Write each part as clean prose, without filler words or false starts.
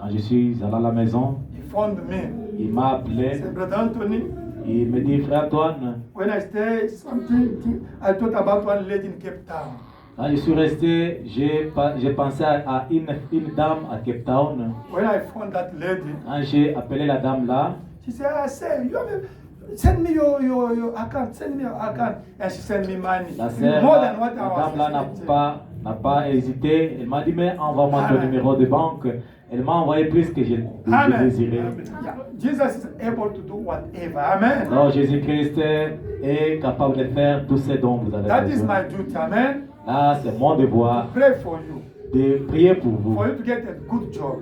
Quand je suis allé à la maison, he phoned me. il m'a He appelé. said, Brother Anthony, Il me dit, frère Antoine, when I stay something, I thought about one lady in Cape Town. quand je suis resté, j'ai pensé à une dame à Cape Town. When I phoned that lady, Quand j'ai appelé la dame là, she said, I said, you have send me your account, send me your account. And she sent me money. la sœur, More la than what I was dame là expecting. n'a pas hésité. Elle m'a dit, mais envoie-moi ton numéro de banque. Elle m'a envoyé plus que je désirais. Yeah. Jesus is able to do whatever. Amen. Alors Jésus-Christ est capable de faire tout ce dont vous avez That is besoin. my duty. Amen. Là, c'est mon devoir Pray for you. de prier pour vous, For you to get a good job.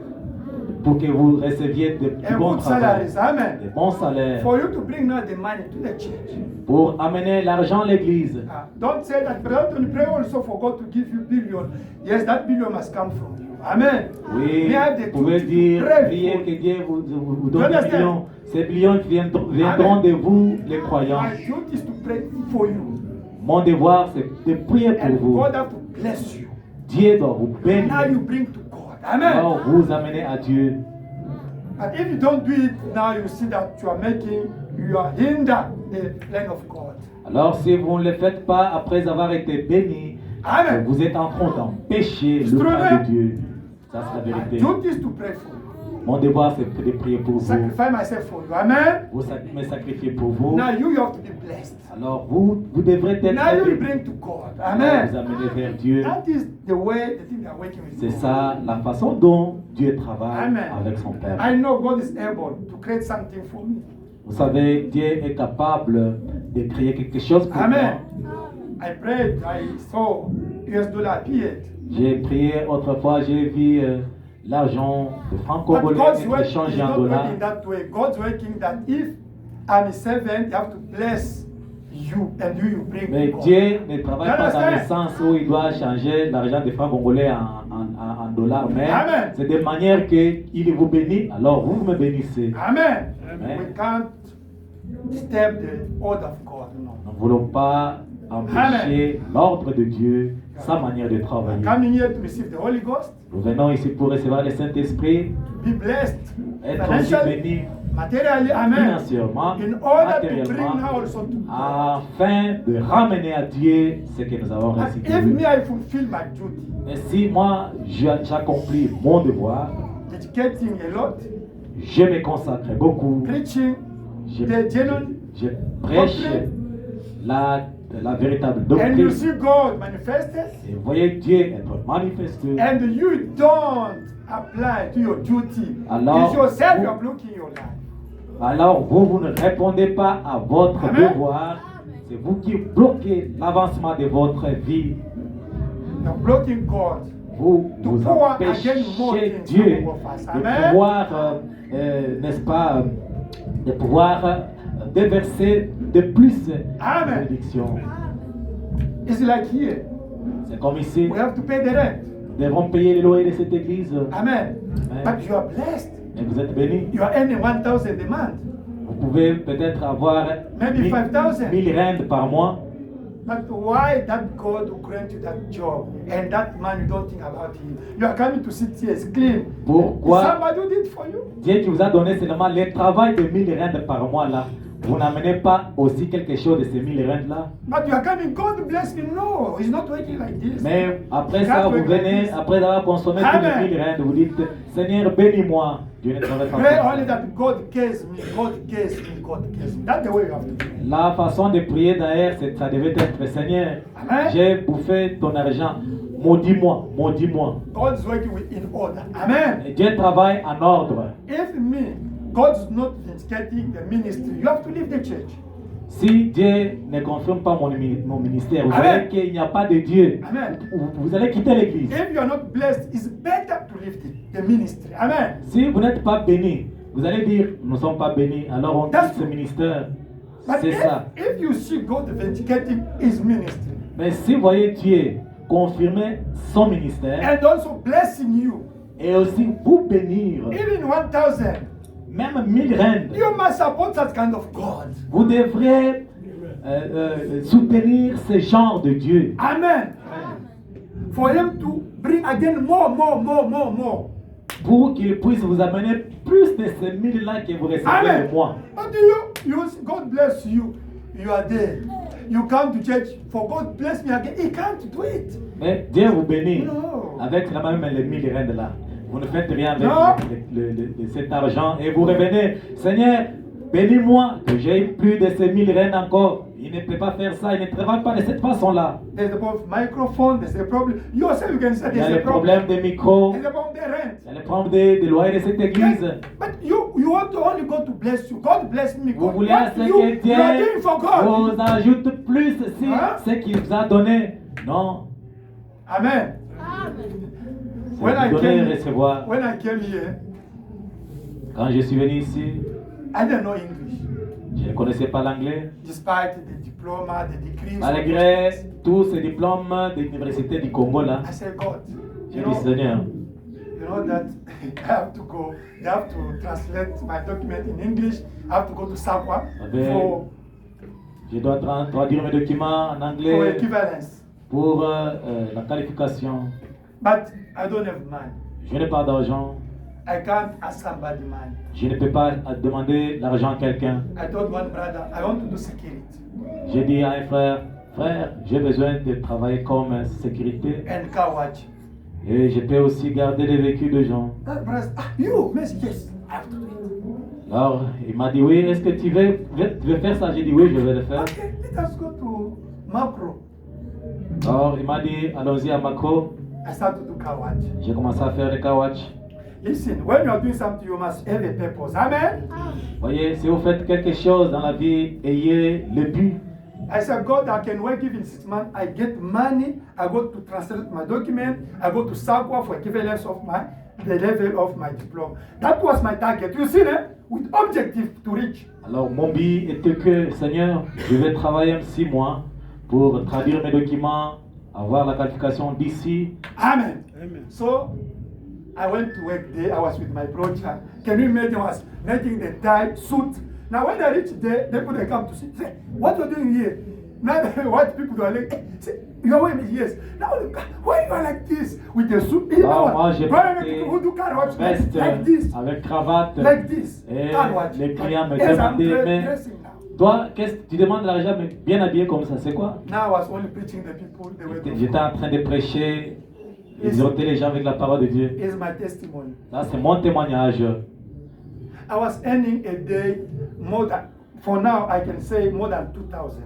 pour que vous receviez de And bons good travails, salaries. Amen. de bons salaires, For you to bring now the money to the church. pour amener l'argent à l'église. Don't say that, Brother Anthony, pray also for God to give you billion. Yes, that billion must come from you. Amen. Oui, We have the vous pouvez duty to dire, pray prier for que you. Dieu vous donne You des understand? millions. Ces millions viendront de vous, les croyants. My duty is to pray for you. Mon devoir, c'est de prier pour And vous. God have to bless you. Dieu doit vous Now bénir. you bring to God. Amen. Alors, vous amenez à Dieu. And if you don't do it now, you see that you are hinder the plan of God. Alors, si vous ne le faites pas après avoir été béni, Amen. vous êtes en train d'empêcher It's le true, plan man. de Dieu. Ça, c'est la My vérité. duty is to pray for you. Mon devoir, c'est de prier pour vous. Sacrifice myself for you. Amen. Vous me sacrifiez pour vous. Now you have to be blessed. Alors, vous devrez être Now you béni. bring to God. Alors, vous Amen. amenez vers Dieu. That is the way the thing they are working with C'est God. ça la façon dont Dieu travaille Amen. avec son Père. I know God is able to create something for me. Vous savez, Dieu est capable de créer quelque chose pour Amen. moi. I prayed, I saw US dollar appeared. J'ai prié autrefois, j'ai vu l'argent de francs But congolais God's être work échangé is en not dollars. working that way. God's working that if I'm a servant, you have to bless you and you bring Mais God. Dieu ne travaille You pas dans le understand? sens où il doit changer l'argent des francs congolais en dollars, mais Amen. c'est de manière qu'il vous bénit, alors vous me bénissez. Amen. Amen. We can't disturb the order of God. No. Nous ne voulons pas empêcher l'ordre de Dieu, sa manière de travailler. Coming here to receive the Holy Ghost, Nous venons ici pour recevoir le Saint-Esprit, be blessed être aussi financially, bénis materially. Amen. financièrement, In order to matériellement, bring now also to God. afin de ramener à Dieu ce que nous avons And reçu de if lui. me, I fulfill my duty, Et si moi, j'accomplis mon devoir, dedicating a lot, je me consacre beaucoup, preaching je, the genuine, je prêche la véritable and you doctrine. see God manifested, Et voyez Dieu être manifesté. and you don't apply to your duty, Alors, it's yourself vous- you are blocking your life. Alors vous ne répondez pas à votre Amen. devoir. C'est vous qui bloquez l'avancement de votre vie. You're blocking God. Vous To vous pour empêchez again more things Dieu from our face. de Amen. pouvoir, n'est-ce pas, de pouvoir déverser de plus Amen. de bénédictions. It's like here. C'est comme ici, We have to pay the rent. nous devons payer les loyers de cette église. Amen. Amen. But you are blessed. Et vous êtes bénis. You are earning 1,000 a month. Vous pouvez peut-être avoir Maybe 5,000. 1000 rentes par mois. But why that God will grant you that job and that man you don't think about him? You are coming to sit here as clean. Pourquoi Is somebody who did for you? Dieu qui vous a donné seulement le travail de 1000 rentes par mois là, vous n'amenez pas aussi quelque chose de ces 1000 rentes là? But you are coming, God bless me. No, he's not working like this. Mais après He's ça, not vous working like venez, this. après avoir consommé tous Amen. les 1000 rentes, vous dites, Seigneur, bénis-moi. Dieu ne travaille pas Pray comme only ça. that God cares me, God cares me, God cares me. That's the way you have to pray. La façon de prier d'ailleurs, ça devait être, Seigneur, Amen. j'ai bouffé ton argent, maudis-moi, maudis-moi. God's working in order. Amen. Et Dieu travaille en ordre. If me, God's not vindicating the ministry, you have to leave the church. Si Dieu ne confirme pas mon ministère, vous Amen. savez qu'il n'y a pas de Dieu. Amen. Vous allez quitter l'église. If you are not blessed, it's better to leave the ministry. Amen. Si vous n'êtes pas béni, vous allez dire, nous ne sommes pas bénis, alors on That's quitte ce ministère. But C'est ça. if you see God vindicating his ministry Mais si vous voyez Dieu confirmer son ministère and also blessing you, et aussi vous bénir, even 1,000, même 1000 reines, you must support that kind of God. vous devrez soutenir ce genre de Dieu. Amen. For him to bring again more. pour qu'il puisse vous amener plus de ces 1000 là que vous recevez Amen. de moi. But God bless you. You are there. You come to church for God bless me again. He can't do it. Mais Dieu vous bénit No. avec la même les 1000 rentes là. Vous ne faites rien avec Non. cet argent et vous revenez. Seigneur, bénis-moi que j'ai plus de ces 1000 rentes encore. Il ne peut pas faire ça, il ne travaille pas de cette façon-là. There's a problem of microphone. There's a problem. You yourself you can say Il y a there's les a problem. problèmes de micro, There's a problem of the rent. il y a les problèmes de loyer de cette église. But you want to only God to bless you. God bless me. Vous God, voulez what que you are Dieu doing for God. vous ajoute plus si Hein? ce qu'il vous a donné. Non. Amen. C'est When I vous donner et came, recevoir. when I came here, Quand je suis venu ici, I didn't know English. je ne connaissais pas l'anglais. Despite the diploma, the degrees. Malgré tous ces diplômes de l'université du Congo là, I said, God, j'ai dit Seigneur, you know that I have to go. They have to translate my document in English. I have to go to Sakwa Amen. Je dois traduire mes documents en for anglais equivalence. pour la qualification. But I don't have money. Je n'ai pas d'argent. I can't ask somebody money. Je ne peux pas demander l'argent à quelqu'un. I told one brother, I want to do security. J'ai dit à un frère, frère, j'ai besoin de travailler comme sécurité And car watch. et je peux aussi garder les véhicules de gens. That brother, you, miss, yes, I have to do it. Alors, il m'a dit, oui, est-ce que tu veux faire ça? J'ai dit, oui, je vais le faire. Okay, let us go to Macro. Alors, il m'a dit, allons-y à Macro. I start to do car watch. J'ai commencé à faire le car watch. Listen, when you are doing something, you must have a purpose. Amen. Voyez, si vous faites quelque chose dans la vie, ayez le but. I said, God, I can work even 6 months. I get money. I go to translate my document. I go to Sakwa for equivalence of the level of my diploma. That was my target. You see that? With objective to reach. Alors, mon but était que, Seigneur, je vais travailler 6 mois pour traduire mes documents, avoir la qualification d'ici. Amen. Amen. So I went to work there. I was with my brother. Can you imagine? I was making the tie suit. Now when I reached there, people they come to see. Say, what are you doing here? Now what people are like, say, you are wearing yes. Now why you are like this with the suit? Alors, moi, j'ai porté people who do car watch veste like this, avec cravate. like this. Et Car watch. les clients me Yes, I'm demandaient, mais dressing now. toi, qu'est-ce que tu demandes l'argent, mais bien habillé comme ça, c'est quoi? Now I was only preaching the people. They were J'étais en train de prêcher, exhorter les gens avec la parole de Dieu. is my testimony. Ça, c'est mon témoignage. I was earning a day more than, for now I can say more than 2,000.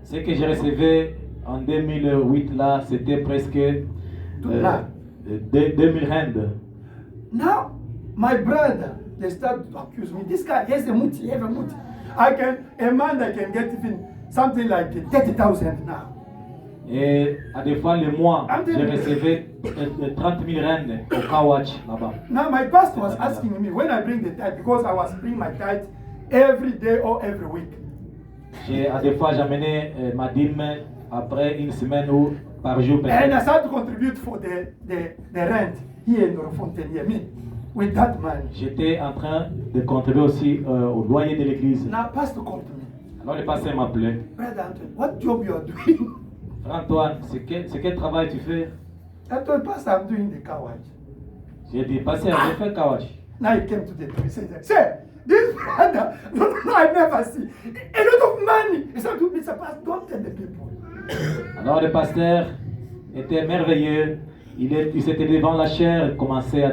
Ce que j'ai recevé en 2008, là, c'était presque 2000 rand. Now, my brother, they start to accuse me. This guy has a muti, have a muti. A man that can get even something like 30,000 now. Et à des fois, le mois, j'ai recevé 30 000 rand au car watch là-bas. Now, my pastor was asking me when I bring the tithe, because I was bringing my tithe every day or every week. À des fois, j'amenais ma dîme après une semaine ou par jour. And I Peut-être. started to contribute for the rent here in Fontaine, me, with that money. J'étais en train de contribuer aussi au loyer de l'église. Now, pastor called me. Alors le pasteur m'appelait. Brother Anthony, what job you are doing? Frère Antoine, c'est quel travail tu fais? I told pastor I'm doing the car watch. J'ai dit, pasteur, je fais car watch. Now he came to the door. He said, "Sir, this brother, no, I never see a lot of money." He said to me, "Sir, pastor, don't tell the people." Alors le pasteur était merveilleux. Il s'était devant la chair, il commençait à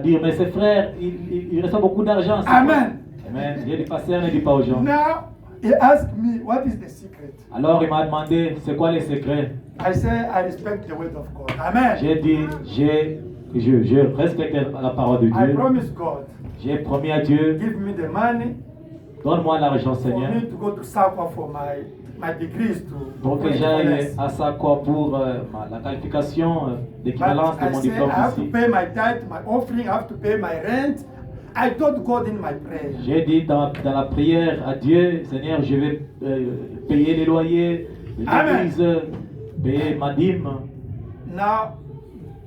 dire, mais ses frères, il reçoit beaucoup d'argent. c'est Amen. quoi? Amen. J'ai dit, pasteur, ne dis pas aux gens. Now he asked me, "What is the secret?" Alors il m'a demandé, c'est quoi les secrets? I said, "I respect the word of God." Amen. J'ai dit, je respecte la parole de I Dieu. promise God, J'ai promis à Dieu, give me the money donne-moi l'argent, for Seigneur, me to go to Sakwa for my degrees to. pour que j'aille à Sakwa pour la qualification d'équivalence But de I mon said, diplôme I have to ici. pay my tithe, my offering, I have to pay my rent. I told God in my prayer. J'ai dit dans la prière à Dieu, Seigneur, je vais payer les loyers, Amen. l'église, payer ma dîme. Now,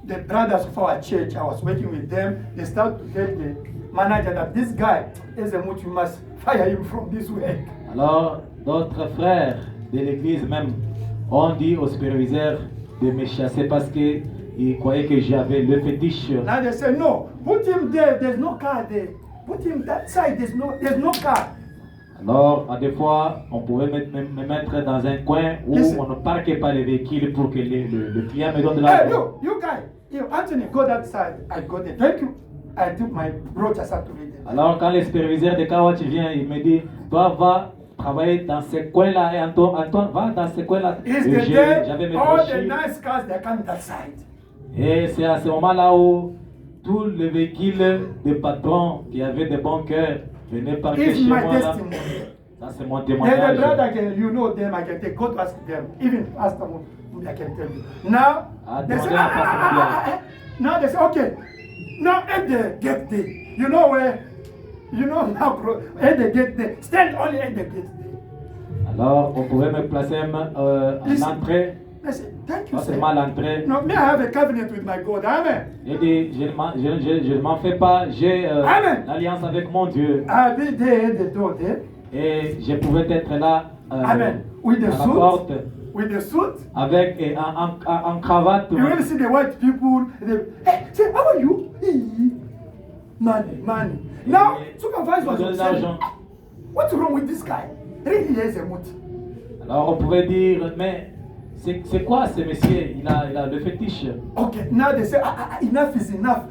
the brothers of our church, I was working with them, they start to tell the manager that this guy is a much, you must fire him from this work. Alors, d'autres frères de l'église même ont dit au superviseur de me chasser parce qu'il ils croyaient que j'avais le fétiche. Now they say, no, put him there, there's no car there. Put him that side, there's no car. Alors, à des fois, on pouvait me mettre dans un coin où on ne parquait pas les véhicules pour que le client me donne de Hey, l'argent. you guy, Anthony, go that side. I got it. Thank you. I took my brooch aside to read it. Alors, quand le superviseur de Kawach vient, il me dit, toi, va travailler dans ce coin-là. Et Antoine, va dans ce coin-là. Is Et the day j'avais mes all the brochures. nice cars they come that side? Et c'est à ce moment-là où tous les véhicules des patrons qui avaient de bons cœurs venaient parquer It's chez my moi. Là. testimony. Ça, c'est mon There's a témoignage. brother, you know them, I can take, go to ask them. Even Pastor Mumbi, I can tell you. Now, they say, now they say, okay. Now at the gate there, you know where, you know now, bro, at the gate there, stand only at the gate there. Alors, on pouvait me placer à l'entrée. I said, thank you, Pas sir. seulement à l'entrée. No, me, I have a covenant with my God. Amen. J'ai dit, je ne m'en fais pas. J'ai Amen. l'alliance avec mon Dieu. I'll be there at the door there. Et je pouvais être là Amen. With the à la porte suit. With the suit. avec en cravate. You will see the white people. Hey, say, how are you? Money. Now, supervisor Donner was de saying, l'argent. what's wrong with this guy? Really, he is a mood. Alors on pouvait dire, mais c'est quoi ce monsieur? Il a le fétiche. Okay, now they say, enough is enough.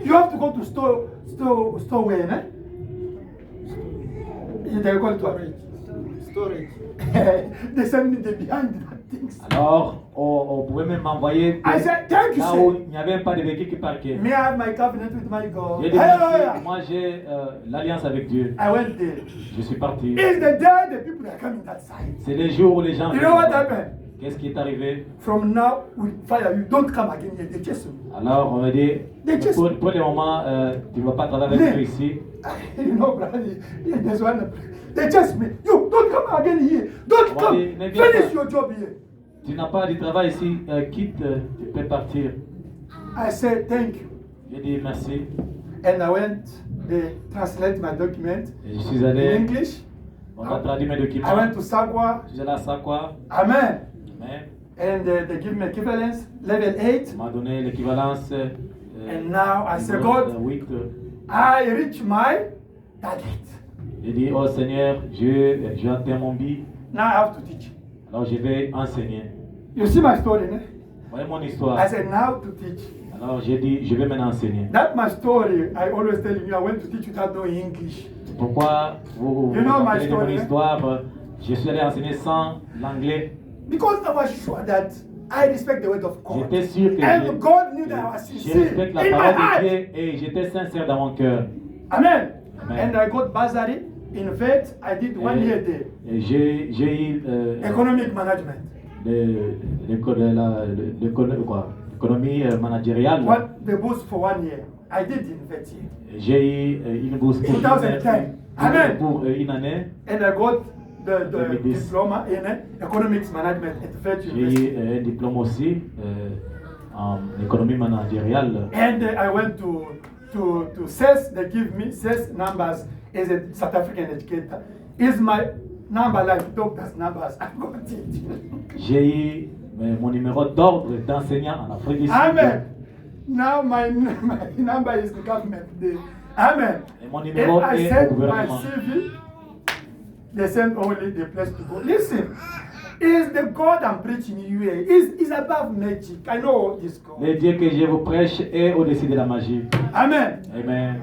You have to go to store where, eh? They call it what? Storage. They send me the behind the things. Alors on pouvait même m'envoyer I said, thank you, là où sir. il n'y avait pas de véhicule qui parquait. Me, I have my covenant with my God. J'ai dit, Hallelujah. moi j'ai l'alliance avec Dieu. I went there. Je suis parti. It's the day the people are coming that side. C'est les jours où les gens. You know what happened? Qu'est-ce qui est arrivé? From now, we fire you. Don't come again here. They chase me. Alors on m'a dit, pour le moment, tu ne vas pas travailler avec nous ici. You know, brother, there's one. They chase me. You don't come again here. Don't come. Finish your job here. Tu n'as pas de travail ici, quitte, tu peux partir. I said thank you. J'ai dit merci. And I went, they translate my document Et je suis in allé, English. on a traduit mes documents. I went to Sagwa. Je suis allé à Sakwa. Amen. Mais And they give me equivalence, level 8. on m'a donné l'équivalence. And now I say, niveau, God, 8. I reach my target. J'ai dit, oh Seigneur, j'ai atteint mon but. Now I have to teach. Alors je vais enseigner. You see my story, ne? Voyez mon histoire. I said, now to teach. Alors j'ai dit, je vais maintenant enseigner. That's my story. I always tell you, I went to teach without knowing English. Pourquoi vous You know my appelez mon story, eh? histoire? Je suis allé enseigner sans l'anglais. Because I was sure that I respect the word of God. J'étais sûr que And God knew that I was je sincere respecte la in my parole de heart. Dieu et j'étais sincère dans mon cœur. Amen. Amen. And I got bursary. In fact, I did 1 year there. Et j'ai eu Economic management. l'économie managériale. What the boost for 1 year. I did in that year. J'ai eu une bourse pour 2010. Amen. pour une année. And I got the 2010. diploma in economics management at Fed J'ai University. eu un diplôme aussi en économie managériale. And I went to CES. They give me CES numbers as a South African educator. Is my number like doctor's numbers? I got it. J'ai eu mon numéro d'ordre d'enseignant en Afrique du Sud. Amen. Now my number is the government. Amen. Et mon numéro If I est au send my gouvernement. CV, they send only the place to go. Listen, is the God I'm preaching you here is above magic. I know this God. Le Dieu que je vous prêche est au-dessus de la magie. Amen. Amen.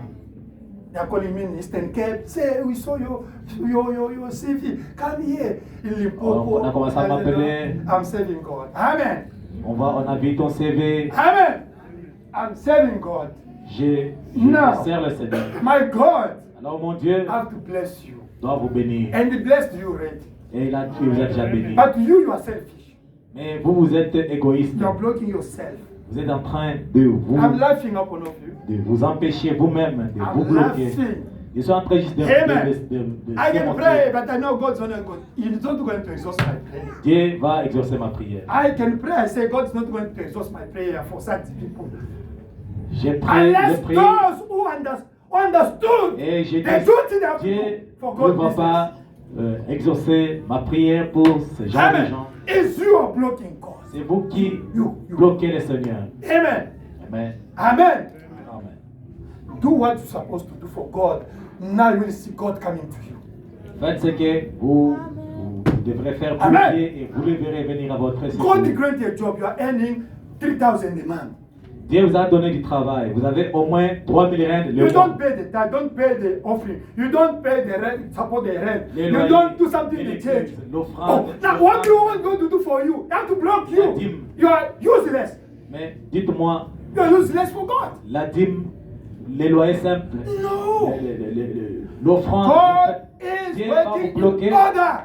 They are calling me in Eastern Cape. Say, we saw your CV. Come here. In Limpopo. On a commencé à m'appeler. I'm serving God. Amen. On a vu ton CV. Amen. I'm serving God. Je Now, sers le Seigneur. my God, Alors mon Dieu I have to bless you. doit vous bénir. And He blessed you already. Et il vous a déjà béni. But you are selfish. Mais vous êtes égoïste. You are blocking yourself. Vous êtes en train de I'm laughing upon of you. vous empêcher vous-même, de vous I'm bloquer. laughing. Je suis en train juste de Amen. I can surmonter. pray, but I know God's not going. He's not going to exhaust my prayer. Dieu va exaucer ma prière. I can pray. I say God's not going to exhaust my prayer for such people. J'ai prié, Unless those who understood et j'ai the dit, duty they have to Dieu do for ne God va business. pas exaucer ma prière pour ce genre de Amen. gens. Is you are blocking God. C'est vous qui You. bloquez le Seigneur. Amen. Amen. Amen. Amen. Do what you're supposed to do for God. Now you will see God coming to you. Faites ce que vous devrez faire pour Amen. Dieu et vous le verrez venir à votre God secours. grant you a job. You are earning 3,000 a month. Dieu vous a donné du travail. Vous avez au moins 3000 rand You le mois. don't pay the tithe, don't pay the offering. You don't pay the rent, support the rent. Les You loyers, don't do something les to change. églises, l'offrande, Oh, now what do you want God to do for you? They have to block La you. dîme. You are useless. Mais dites-moi, You are useless for God. la dîme, les loyers simples, No. l'offrande, God is Dieu va vous working in bloquer. order.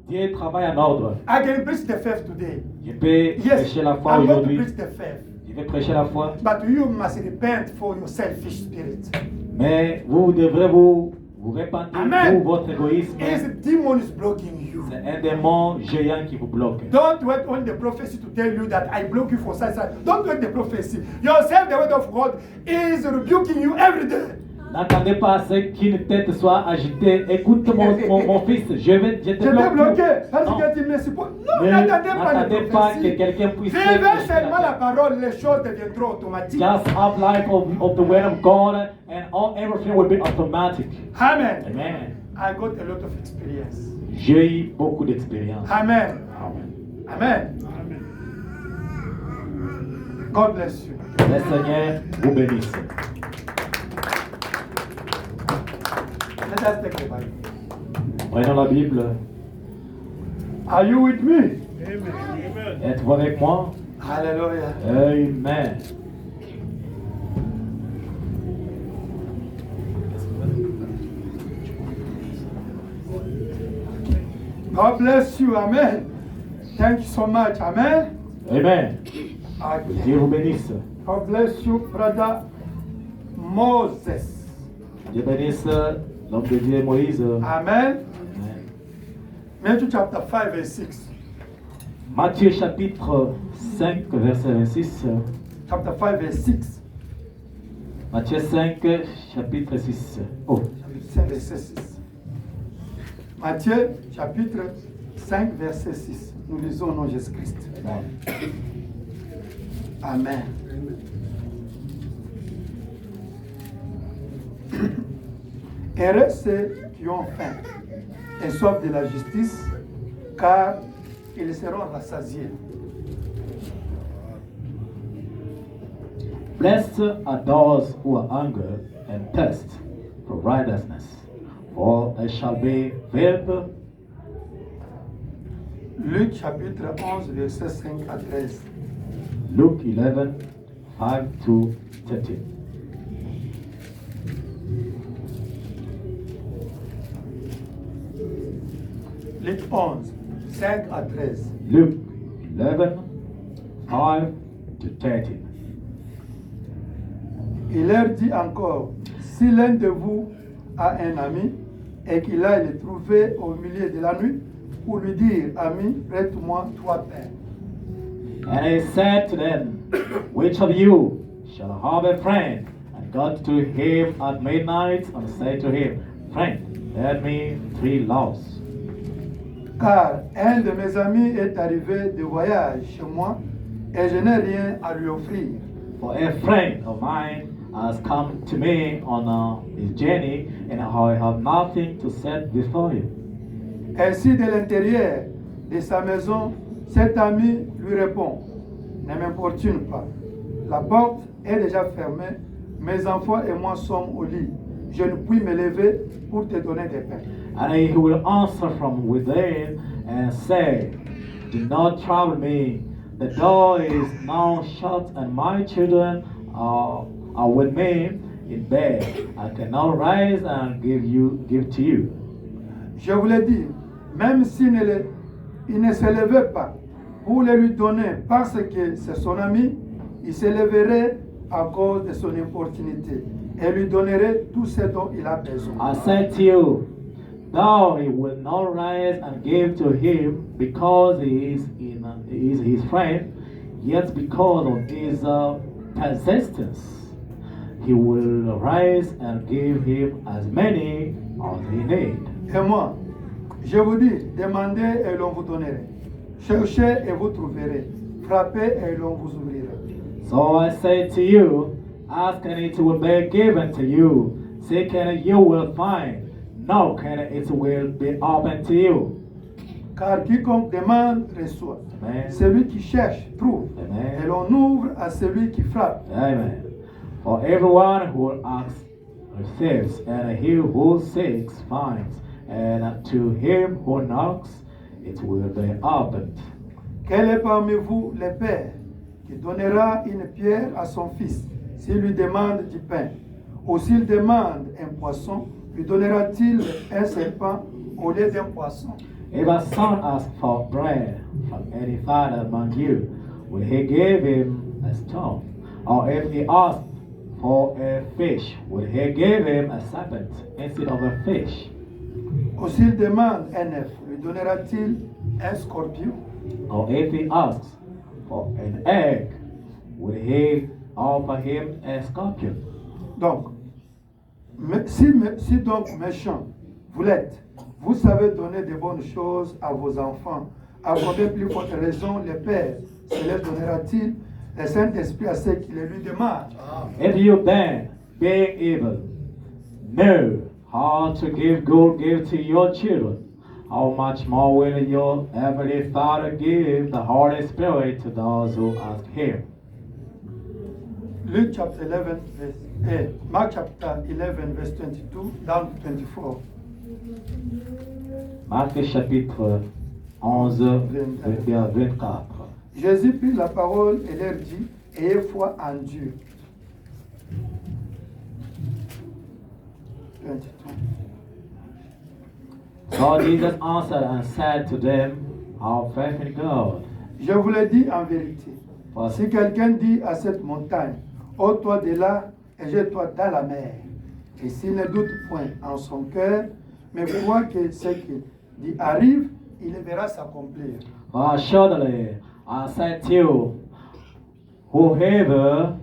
Dieu travaille en ordre. I can preach the faith today. Je peux Yes, prêcher la foi I'm going to aujourd'hui. preach the faith. Je vais prêcher la foi. But you must repent for your selfish spirit. Mais vous devrez vous repentir Amen. pour votre égoïsme. His demon is blocking you. C'est un démon géant qui vous bloque. Don't wait on the prophecy to tell you that I block you for such. Don't wait the prophecy. Yourself, the word of God is rebuking you every day. N'attendez pas à ce qu'une tête soit agitée. Écoute mon fils, je te Je t'ai bloque. bloqué parce Non. que tu me supportes. Non, Ne n'attendez pas n'attendez les pas que prophéties. quelqu'un puisse Vivez seulement la parole, les choses deviendront automatiques. Just have life of the word of God and everything will be automatic. Amen. Amen. I got a lot of experience. J'ai eu beaucoup d'expérience. Amen. Amen. Amen. God bless you. Le Seigneur vous bénisse. Let us take the Bible. Prenons la Bible. Are you with me? Êtes-vous avec moi? Hallelujah. Amen. God bless you. Amen. Thank you so much. Amen. Amen. Okay. Dieu vous bénisse. God bless you, brother Moses. Dieu bénisse l'homme de Dieu Moïse. Amen. Amen. Matthew chapter 5 verse 6. Matthieu chapitre 5 verset 26. Chapter 5 verse 6. Matthieu 5 chapitre 6. Oh, Chapitre 5 verset 6. Matthieu chapitre 5 verset 6. Nous lisons au nom de Jésus-Christ. Amen. Heureux ceux qui ont faim et soif de la justice, car ils seront rassasiés. Blessed are those who are hunger and thirst for righteousness, for they shall be filled. Luc chapitre 11 verset 5 à 13. Luke 11, 5 to 13. Luc 11, 5 à 13. Luke 11, 5 to 13. Il leur dit encore, si l'un de vous a un ami et qu'il aille le trouver au milieu de la nuit pour lui dire, ami, prête-moi 3 pains. And he said to them, which of you shall have a friend, and go to him at midnight, and say to him, Friend, lend me 3 loaves. Car un de mes amis est arrivé de voyage chez moi et je n'ai rien à lui offrir. For a friend of mine has come to me on his journey, and I have nothing to set before him. Ainsi, de l'intérieur de sa maison, cet ami lui répond, ne m'importune pas. La porte est déjà fermée, mes enfants et moi sommes au lit. Je ne puis me lever pour te donner des pains. And he will answer from within and say, Do not trouble me. The door is now shut, and my children are with me in bed. I cannot rise and give to you. Je vous l'ai dit, même s'il il ne se levait pas pour le lui donner parce que c'est son ami, il se leverait à cause de son importunité et lui donnerait tout ce dont il a besoin. I said to you, though he will not rise and give to him because he is his friend, yet because of his persistence, he will rise and give him as many as he needs. Et moi, je vous dis, demandez et l'on vous donnerait. Cherchez et vous trouverez. frappez et l'on vous ouvrira. So I say to you, ask and it will be given to you. Seek and you will find. Knock and it will be open to you. Car quiconque demande reçoit. Amen. Celui qui cherche trouve. Amen. Et l'on ouvre à celui qui frappe. Amen. For everyone who asks receives, and he who seeks finds, and to him who knocks it will be opened. Quel est parmi vous le père qui donnera une pierre à son fils s'il lui demande du pain? Ou s'il demande un poisson, lui donnera-t-il un serpent au lieu d'un poisson? If a son asks for bread from any father among you, will he give him a stone? Or if he asks for a fish, will he give him a serpent instead of a fish? Ou s'il demande un œuf, lui donnera-t-il un scorpion? Or if he asks for an egg, will he offer him a scorpion? Donc, si donc méchant vous l'êtes, vous savez donner de bonnes choses à vos enfants, à combien plus forte raison le Père se les donnera-t-il le Saint-Esprit à ceux qui le lui demandent? If you then, being evil, know how to give good gifts to your children, how much more will your heavenly Father give the Holy Spirit to those who ask Him? Luke chapter 11, Mark chapter 11, verse 22 down to 24. Marc chapitre 11, verset 24. Jésus prit la parole et leur dit, ayez foi en Dieu. 22. So Jesus answered and said to them, have faith in God. Je vous le dis en vérité. For Si quelqu'un dit à cette montagne, ôte-toi de là et jette-toi dans la mer, et s'il ne doute point en son cœur, mais croit que ce qu'il dit arrive, il le verra s'accomplir. Assuredly, I say to you, whoever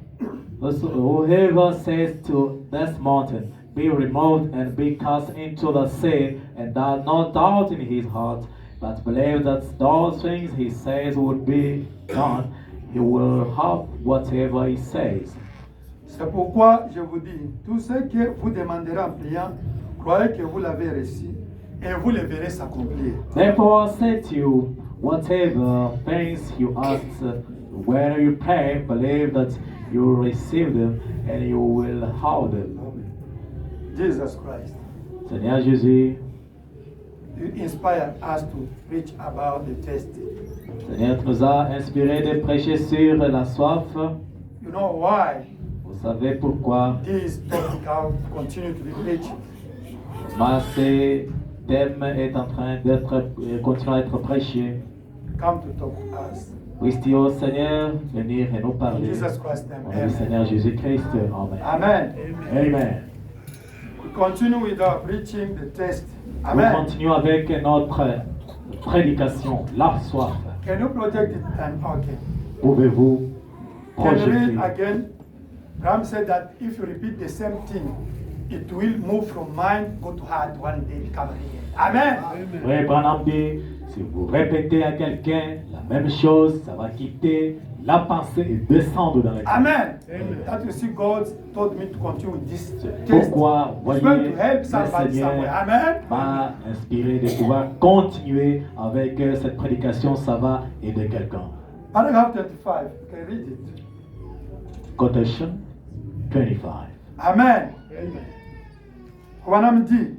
says to this mountain, be removed and be cast into the sea, and does not doubt in his heart, but believe that those things he says would be done, he will have whatever he says. C'est pourquoi je vous dis, tout ce que vous demanderez en priant, croyez que vous l'avez reçu, et vous le verrez s'accomplir. Therefore I say to you, whatever things you ask when you pray, believe that you will receive them and you will have them. Jesus Christ, Seigneur Jésus, you inspire us to preach about the thirsty. Seigneur, tu nous as inspiré de prêcher sur la soif. You know why Vous savez pourquoi this topic continue to be preached? ce thème est en train d'être continue à être prêché. Come to talk to us. Puisses-tu, au Seigneur, venir et nous In parler. Jesus Christ's name, Au nom du amen. Seigneur Jésus-Christ. Amen. Amen. Amen. We continue with our preaching the test. Nous Amen. continuons avec notre prédication, la soif. Can you project it and okay? Pouvez-vous Can you read projeter? again? Ram said that if you repeat the same thing, it will move from mind, go to heart one day, become real. Amen. Oui, Branham dit, si vous répétez à quelqu'un la même chose, ça va quitter la pensée et descendre dans le cœur. Amen. That you see, God told me to continue with this C'est test. pourquoi, It's going voyez, to help le somebody Seigneur somewhere. Amen. m'a inspiré de pouvoir continuer avec cette prédication, ça va aider quelqu'un. Paragraph 25. You can read it. Quotation 25. Amen. Branham dit,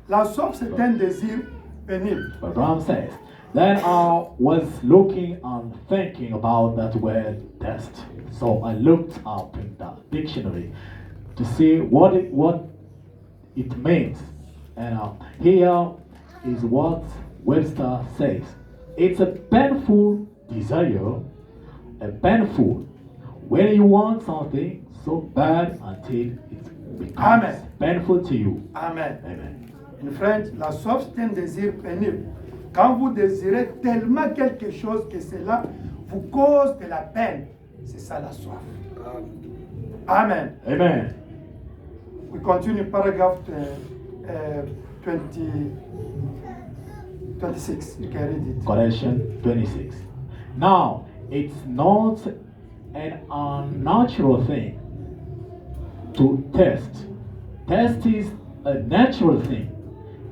la soif c'est un désir pénible. But Branham says, then I was looking and thinking about that word test. So I looked up in the dictionary to see what it means. And here is what Webster says. It's a painful desire, a painful when you want something so bad until it becomes Amen. painful to you. Amen. Amen. In French, la soif c'est un désir pénible. Quand vous désirez tellement quelque chose que cela vous cause de la peine, c'est ça la soif. Amen. Amen. We continue paragraph 26. You can read it. Correction 26. Now, it's not an unnatural thing to test. Test is a natural thing.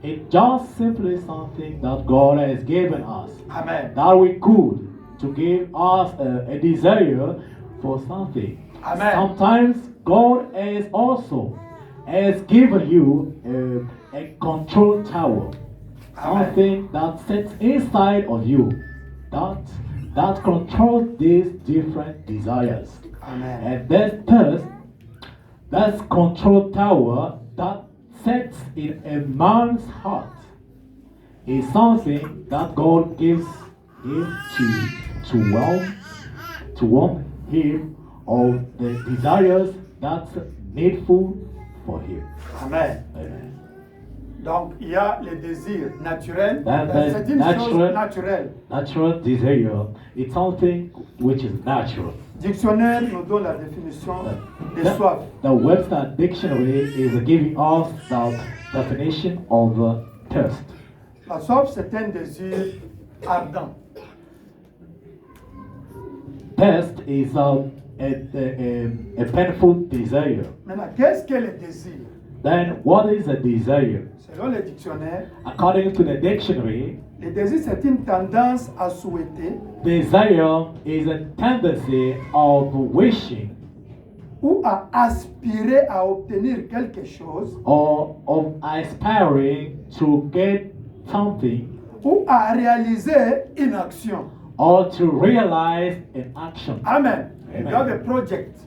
It's just simply something that God has given us. Amen. That we could to give us a desire for something. Amen. Sometimes God has given you a control tower. Amen. Something that sits inside of you that controls these different desires. Amen. And that control tower that sets in a man's heart is something that God gives him to warn him of the desires that's needful for him. Amen. Amen. Donc, il y a les désirs naturels. That C'est une chose naturelle. Natural desire, it's something which is natural. Dictionnaire nous donne la définition de soif. The Webster Dictionary is giving us the definition of thirst. La soif, c'est un désir ardent. Thirst is a painful desire. Maintenant, qu'est-ce qu'est le désir? Then, what is a desire? Selon le dictionnaire, According to the dictionary, le désir, c'est une tendance à souhaiter desire is a tendency of wishing ou à aspirer à obtenir quelque chose or of aspiring to get something ou à réaliser une action. or to realize an action. Amen. Amen. You have a project.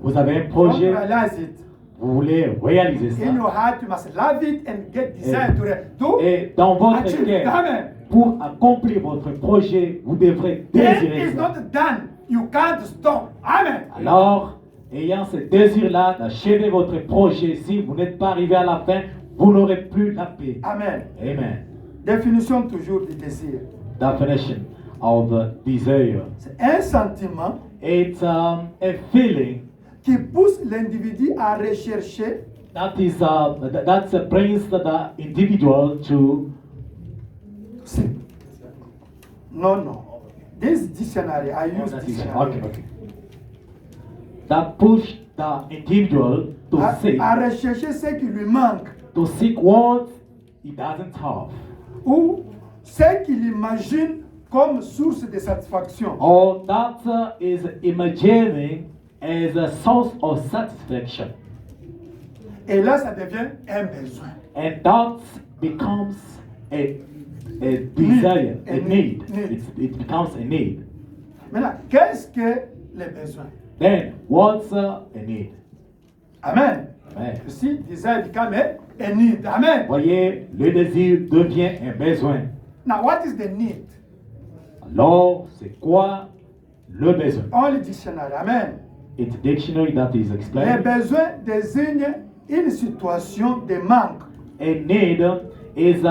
Vous avez un Don't projet, realize it. vous voulez réaliser ça. In your heart, you must love it and get desire to Et dans votre achieve it. cœur, Amen. pour accomplir votre projet, vous devrez Then désirer it's ça. not done. You can't stop. Amen. Alors, ayant ce désir-là d'achever votre projet, si vous n'êtes pas arrivé à la fin, vous n'aurez plus la paix. Amen. Amen. Définition toujours du désir. Definition of desire. C'est un sentiment It's a feeling qui pousse l'individu à rechercher that brings the individual to. No. This dictionary, I use dictionary. Okay. That push the individual to À rechercher ce qui lui manque seek what he doesn't have, ou ce qu'il imagine comme source de satisfaction. or that is imagining as a source of satisfaction, Et là, ça devient un besoin. and that becomes a desire, a need. Need. It becomes a need. Maintenant, qu'est-ce que les besoins? Then what's a need? Amen. Amen. You see, desire become a need. Amen. Voyez, le désir devient un besoin. Now, what is the need? Alors, c'est quoi le besoin? Only dictionary. Amen. It's dictionary that is Les explained. besoins désignent une situation de manque A need is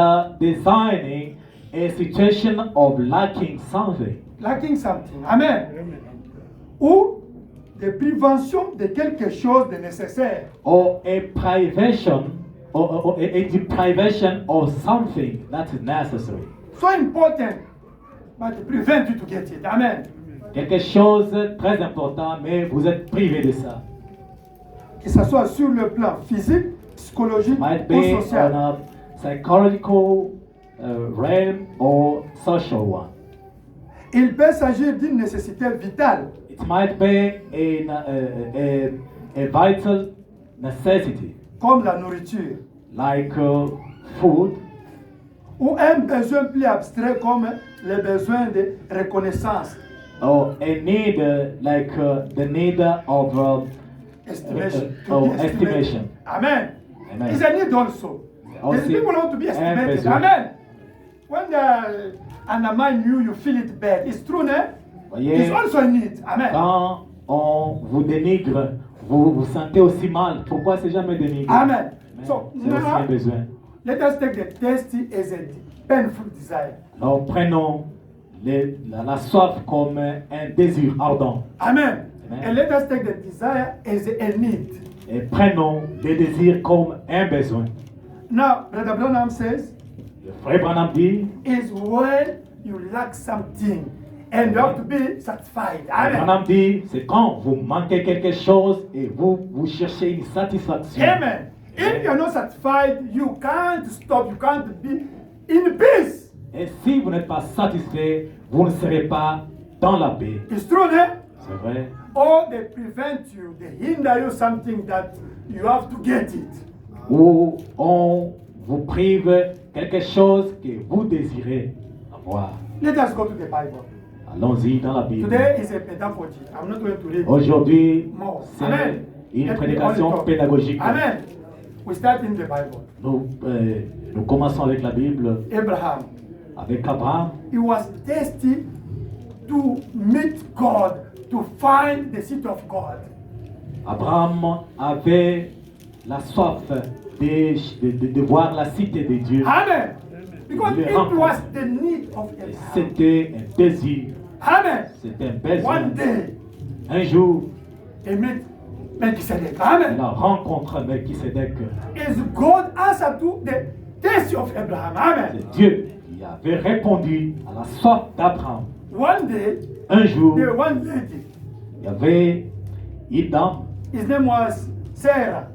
designing a situation of lacking something, lacking something. Amen. Ou de prévention de quelque chose de nécessaire. or a privation, or a deprivation of something that is necessary. So important, but it prevent you to get it. Amen. Quelque chose de très important, mais vous êtes privé de ça. Que ce soit sur le plan physique, psychologique Might ou be on social. a psychological realm or social one. Il peut s'agir d'une nécessité vitale, It might be a vital necessity, comme la nourriture, like food, ou un besoin plus abstrait comme le besoin de reconnaissance, or a need like the need of estimation. Oh, To be estimated. estimation. Amen. Amen. It's a need also. Also, There's people want to be and estimated. besoin. Amen. When an mind you feel it bad. It's true, ne? Voyez, It's also a need. Amen. quand on vous dénigre, vous vous sentez aussi mal. Pourquoi c'est jamais dénigré? Amen. Amen. So C'est aussi un now, besoin. let us take the thirsty as a painful desire. Alors prenons la soif comme un désir ardent. Amen. Amen. And let us take the desire as a need. Et prenons le désir comme un besoin. Now, Brother Branham says, Le frère Branham dit, is when you lack something and you have to be satisfied. Amen. Branham dit, c'est quand vous manquez quelque chose et vous cherchez une satisfaction. Amen. If you're not satisfied, you can't stop, you can't be in peace. Et si vous n'êtes pas satisfait, vous ne serez pas dans la paix. It's true, eh? C'est vrai. Or they prevent you, they hinder you something that you have to get it. Ou on vous prive quelque chose que vous désirez avoir. Let us go to the Bible. Allons-y dans la Bible. Today is a pedagogy. I'm not going to read. Aujourd'hui, More. c'est Amen. une Let me prédication only talk. pédagogique. Amen. We start in the Bible. Nous commençons avec la Bible, Abraham, avec Abraham. he was thirsty to meet God, to find the seat of God. Abraham avait la soif de voir la cité de Dieu. Amen. Because Le it rencontre. was the need of Et Abraham. c'était un désir, Amen. c'était un besoin. One day, Un jour, he met Melchizedek. il Amen. a rencontré Melchisedec. Is God answer to the taste of Abraham. Amen. C'est Dieu qui avait répondu à la soif d'Abraham. One day, Un jour, the one lady, il y avait une dame, his name was Sarah.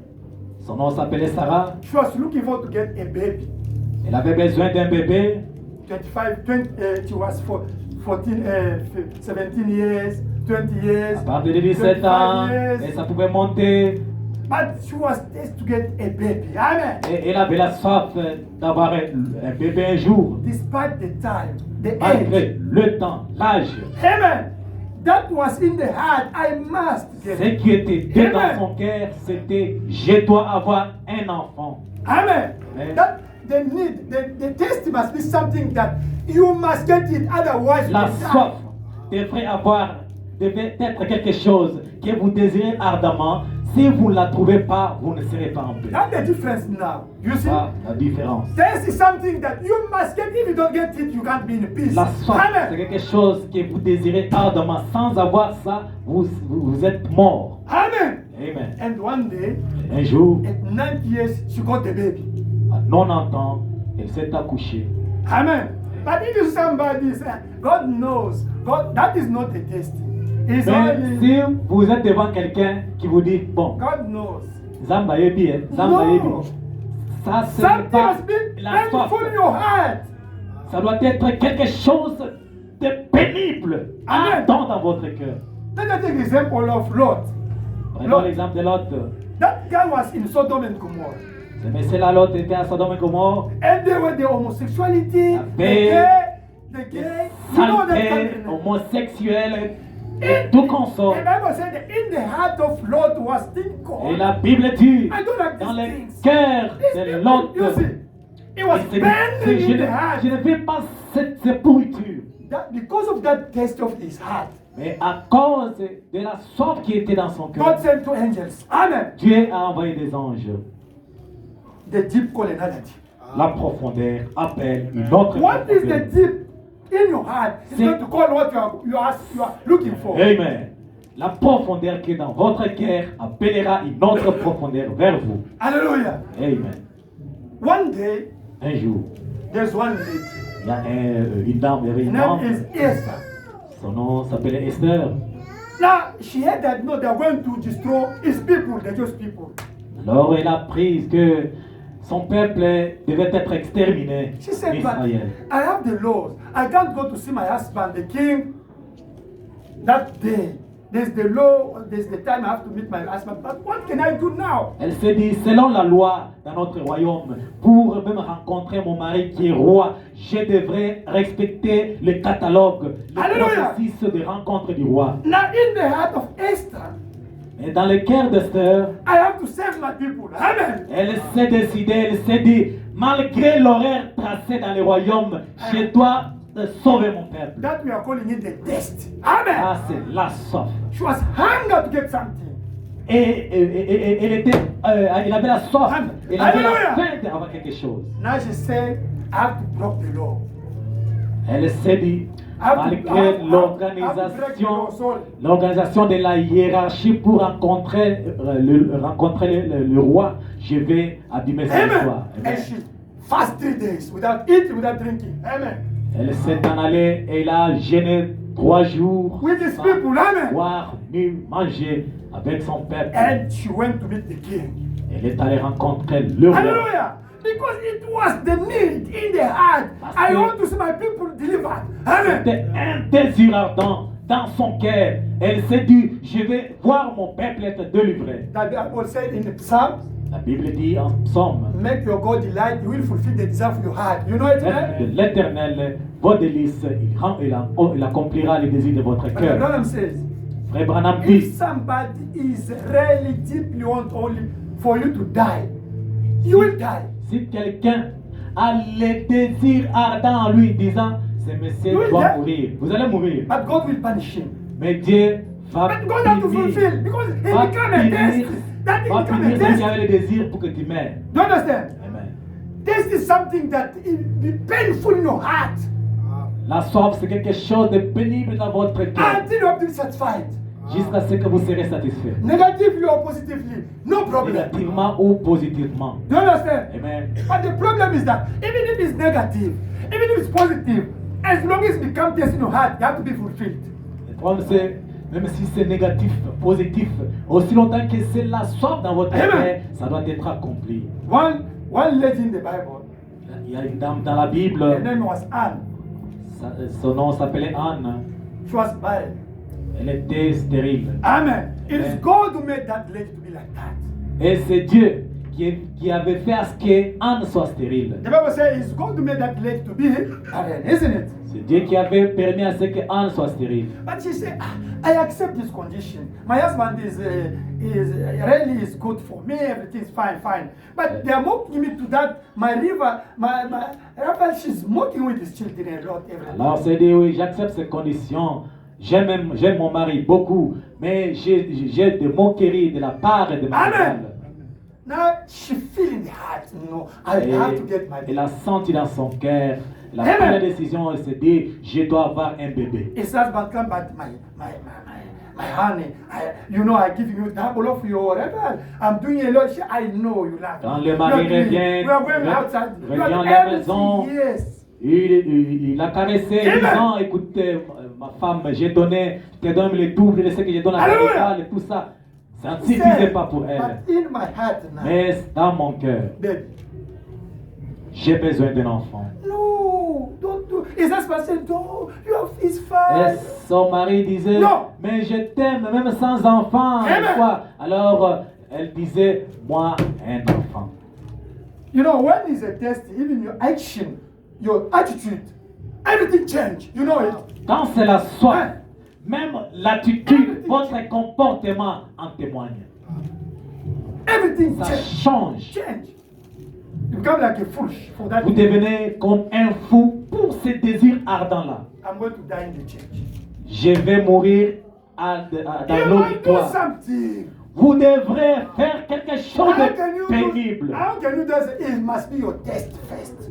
son nom s'appelait Sarah. She was looking for to get a baby. Elle avait besoin d'un bébé. 25, she was 17 years, 20 years, À partir de 17 ans, 25 years. et ça pouvait monter. But she was destined to get a baby. Amen. Et elle avait la soif d'avoir un bébé un jour. Despite the time, the Malgré age. le temps, l'âge, Amen. That was in the heart. I must get ce it. qui était dans Amen. son cœur, c'était je dois avoir un enfant. Amen. Amen. That the need, the taste must be something that you must get it. Otherwise, La you die. soif devait être quelque chose que vous désirez ardemment. Si vous ne la trouvez pas, vous ne serez pas en paix. That's the difference now. You see? Voilà la différence. Taste is something that you must get. If you don't get it, you can't be in peace. La soif, c'est Amen. quelque chose que vous désirez ardemment. Sans avoir ça, vous êtes mort. Amen. Amen. And one day, Un jour, at 9 years, she got the baby. à 90 ans, elle s'est accouchée. Amen. But if somebody say, God knows, God, that is not a test. It's Mais only si vous êtes devant quelqu'un qui vous dit, bon, God knows. Zamba Ebi, Zamba No. Ebi, ça ce n'est Something pas must be la soif. painful in your heart. Ça doit être quelque chose de pénible, Amen. ardent dans votre cœur. Let us take the example of Lot. Prenons Lot. l'exemple de Lot. That guy was in Sodom and Gomorrah. Ce monsieur-là, Lot, était à Sodome et Gomorrhe. And there were the homosexuality, La the paix, gay. You know that Saleté, kind of homosexuel, et tout consort. The Bible said that in the heart of Lot was thing Et called. la Bible dit, I don't like dans these le things. cœur These de people, Lot, you see, it was il s'est dit, burning in the heart. je ne veux pas cette pourriture. That because of that taste of his heart, Mais à cause de la soif qui était dans son God cœur, sent two angels. Amen. Dieu a envoyé des anges. The deep call another deep. La profondeur appelle une autre What is the profondeur. deep in your heart? It's going to call what you are looking for. Amen. La profondeur qui est dans votre cœur appellera une autre profondeur vers vous. Hallelujah. Amen. One day, Un jour, there's one lady. il y a une dame, il y avait Her une name dame. is Esther. Son nom s'appelait Esther. Now, she heard that no, they are going to destroy his people, the Jewish people. Alors elle a appris que son peuple devait être exterminé She said, but d'Israël. I have the laws. I can't go to see my husband, the king, that day. There's the law, there's the time I have to meet my husband. But what can I do now? Elle s'est dit, selon la loi dans notre royaume, pour même rencontrer mon mari qui est roi, je devrais respecter le catalogue, le Alléluia. processus de rencontre du roi. Now, in the heart of Esther, Mais dans le cœur d'Esther, I have to save my people. Amen. elle s'est décidée, elle s'est dit, malgré l'horaire tracé dans le royaume, je dois sauver mon peuple. That we are calling it the test. Amen. Ah, c'est la soif. She was hunger to get something. Et elle avait la soif, elle avait la Alléluia. faim d'avoir quelque chose. Now she said, I have to block the law. Elle s'est dit, malgré l'organisation de la hiérarchie pour rencontrer le roi, je vais abîmer cette Amen. foi. And she fast 3 days without eating, without drinking. Amen. Elle s'est en allée et elle a jeûné 3 jours with his sans people. Amen. boire ni manger avec son peuple. And she went to meet the king. Elle est allée rencontrer le roi. Hallelujah. Because it was the need in the heart. I want to see my people delivered. Amen. C'était un désir ardent dans son cœur. Elle s'est dit, je vais voir mon peuple être délivré. That Bible said in the Psalms, La Bible dit en psaume, make your God delight, he will fulfill the desire of your heart. You know it, faites de man? l'Éternel vos délices, il accomplira les désirs de votre But cœur. Branham says, Frère Branham if dit, somebody is really deeply want only for you to die, you will die. si quelqu'un a les désirs ardents en lui, disant, ce monsieur Oui, doit yeah. mourir, vous allez mourir. But God will punish him. Mais Dieu va But God has to punir, fulfill because he va become a test. That he va become a punir celui qui test. avait les désirs pour que tu meurs. Do you understand? Amen. Test is something that is painful in your heart La soif, c'est quelque chose de pénible dans votre cœur, until you have been satisfied. jusqu'à ce que vous serez satisfait. Negatively or positively, no problem. Négativement ou positivement. Do you understand? Amen. But the problem is that even if it's negative, even if it's positive, as long as it becomes test in your heart, you have to be fulfilled. Le problème, c'est, même si c'est négatif, positif, aussi longtemps que c'est la soif dans votre Amen. cœur, ça doit être accompli. One lady in the Bible, Il y a une dame dans la Bible, her name was Anne. son nom s'appelait Anne. She was barren. Elle était stérile. Amen. It is Amen. God who made that lady to be like that. Et c'est Dieu qui avait fait à ce qu'Anne soit stérile. The Bible says it's God who made that lady to be barren, isn't it? C'est Dieu qui avait permis à ce qu'Anne soit stérile. But she said, I accept this condition. My husband is really is good for me. Everything's fine. But they are mocking me to that. My Raphael, she's mocking with his children a lot. Everything. Alors c'est dit, oui, j'accepte ces conditions. J'aime mon mari beaucoup, mais j'ai des moqueries de la part de ma Amen. femme. Now she feel in the heart, no, I Et have to get my elle a senti dans son cœur, elle a Amen. pris la décision, elle s'est dit, je dois avoir un bébé. His husband come back, my honey, I give you double of your whatever. I'm doing a lot. I know you love Quand me. le mari You are doing- revient, we are going outside. You revient are à la everything, maison, yes. il a caressé, Amen. disant, écoutez, ma femme, je te donne le double de ce que je donne à Alléluia. ta et tout ça. Ça ne He suffisait said, pas pour elle. But in my heart now, Mais dans mon cœur, baby, j'ai besoin d'un enfant. no, don't do. His husband said, no, it's Et fine. son mari disait, Non. mais je t'aime, même sans enfant. Amen. Quoi? Alors, elle disait, moi, un enfant. You know, when is a test, even your action, your attitude, everything change. You know it. Quand c'est la soif, Hein? même l'attitude, votre comportement en témoigne. Everything Ça change. change. You become like a foolish for that. Vous devenez comme un fou pour ces désirs ardents-là. I'm going to die in the church. Je vais mourir dans You might do l'auditoire. something. Vous devrez faire quelque chose How can you de pénible. How can you do that? It must be your test first.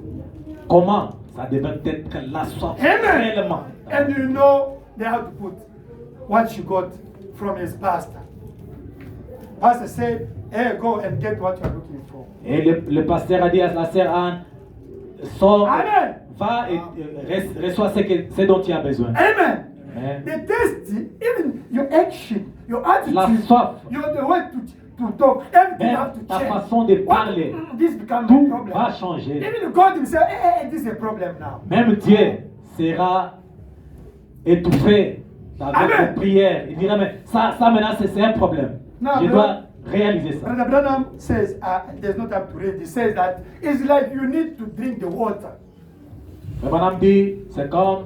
Comment? Ça devrait être la soif Amen. réellement. And you know they have to put what you got from his pastor. Pastor said, hey, go and get what you're looking for. Et le pasteur a dit à la sœur Anne, sors, Amen. va et reçois ce dont tu as besoin. Amen. Amen. The test, even your action, your attitude, La soif. the way to talk, everything Même have to ta change. façon de parler, This becomes a tout problem. va changer. Even God himself, hey, this is a problem now. Même Dieu sera étouffé avec Amen. vos prières. Il dira, mais ça maintenant c'est un problème. Non, Je mais- dois réaliser ça. Brother Branham says, there's no time to read. He says that it's like you need to drink the water. Le bonhomme dit, c'est comme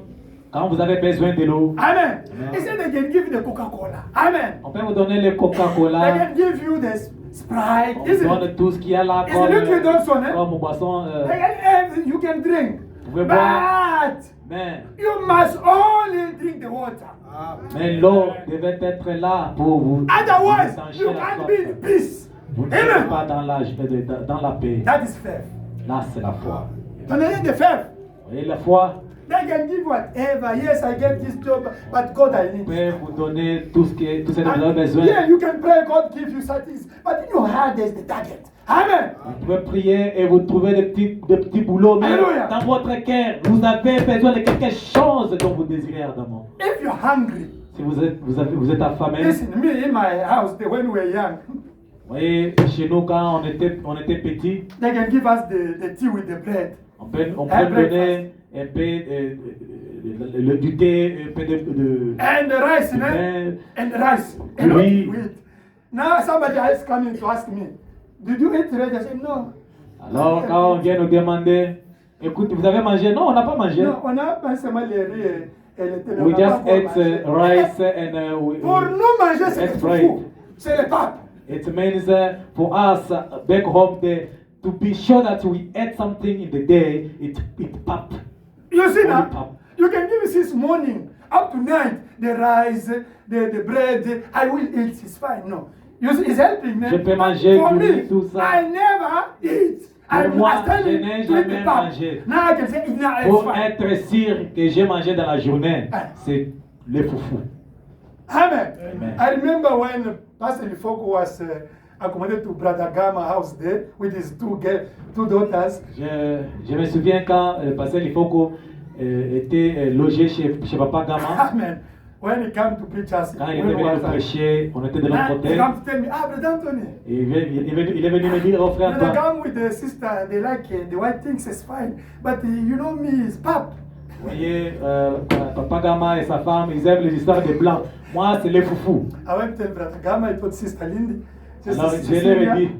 quand vous avez besoin de l'eau. Amen. Amen. He said they can give you the Coca-Cola. Amen. On peut vous donner le They Coca-Cola, can give you the Sprite. on Isn't vous it? donne tout ce qu'il y a là It's liquid also, eh? comme boisson. They can everything you can drink. Vous pouvez boire. But Mais, you must only drink the water. mais l'eau devait être là pour vous. Otherwise, étancher you la can't soif. be in peace. Vous ne serez Amen. pas dans la paix. That is faith. Là, c'est la foi. Don't you need the faith? Vous voyez la foi? They can give whatever. Yes, I get this job, but God, I need. peut vous donner tout ce dont vous avez besoin. Yeah, you can pray, God give you something. But in your heart, there's the target. Amen. Vous pouvez prier et vous trouvez des petits boulots, mais Alléluia. dans votre cœur, vous avez besoin de quelque chose dont vous désirez ardemment. If you're hungry, Si vous êtes affamé, listen, me in my house, when we were young, vous voyez, chez nous, quand on était petits, they can give us the tea with the bread. on peut donner un peu du thé, un peu de And the rice, du né? pain. And the rice. Oui. And what do you eat? Now somebody is coming to ask me, did you eat bread? I said, no. Alors, quand on vient nous demander, écoute, vous avez mangé? Non, on n'a pas mangé. Non, on n'a pas seulement les riz et le thé. We on n'a just pas encore ate mangé. rice and Pour nous manger, c'est That's le right. foufou. C'est le pape. It means for us back home to be sure that we ate something in the day, it pop. You see Only that? pap. You can give me since morning up to night the rice, the bread. I will eat. It's fine. No, you see, it's helping me. Je peux manger For du me, riz, tout ça. I never eat. Pour moi, I stand je in n'ai to eat jamais the pap. mangé. Now I can say, no, it's Pour fine. être sûr que j'ai mangé dans la journée, Ah. c'est le foufou. Amen. Amen. I remember when Pastor Lifoko was accommodated to Brother Gama house there with his two daughters. Je me souviens quand le pasteur Lifoko était logé chez Papa Gama. Amen. When he came to preach us, Quand il when était we venu was, prêcher, on était de l'autre he côté. came to tell me, Brother Anthony. Et il est venu me dire, oh frère, When I toi, come with the sister, they like the white things is fine, but you know me, it's pap. vous voyez, Papa Gama et sa femme, ils aiment les histoires des blancs. Moi, c'est les foufous. I went to tell Brother Gama, I told Sister Lindy. Sister Alors, je leur ai dit,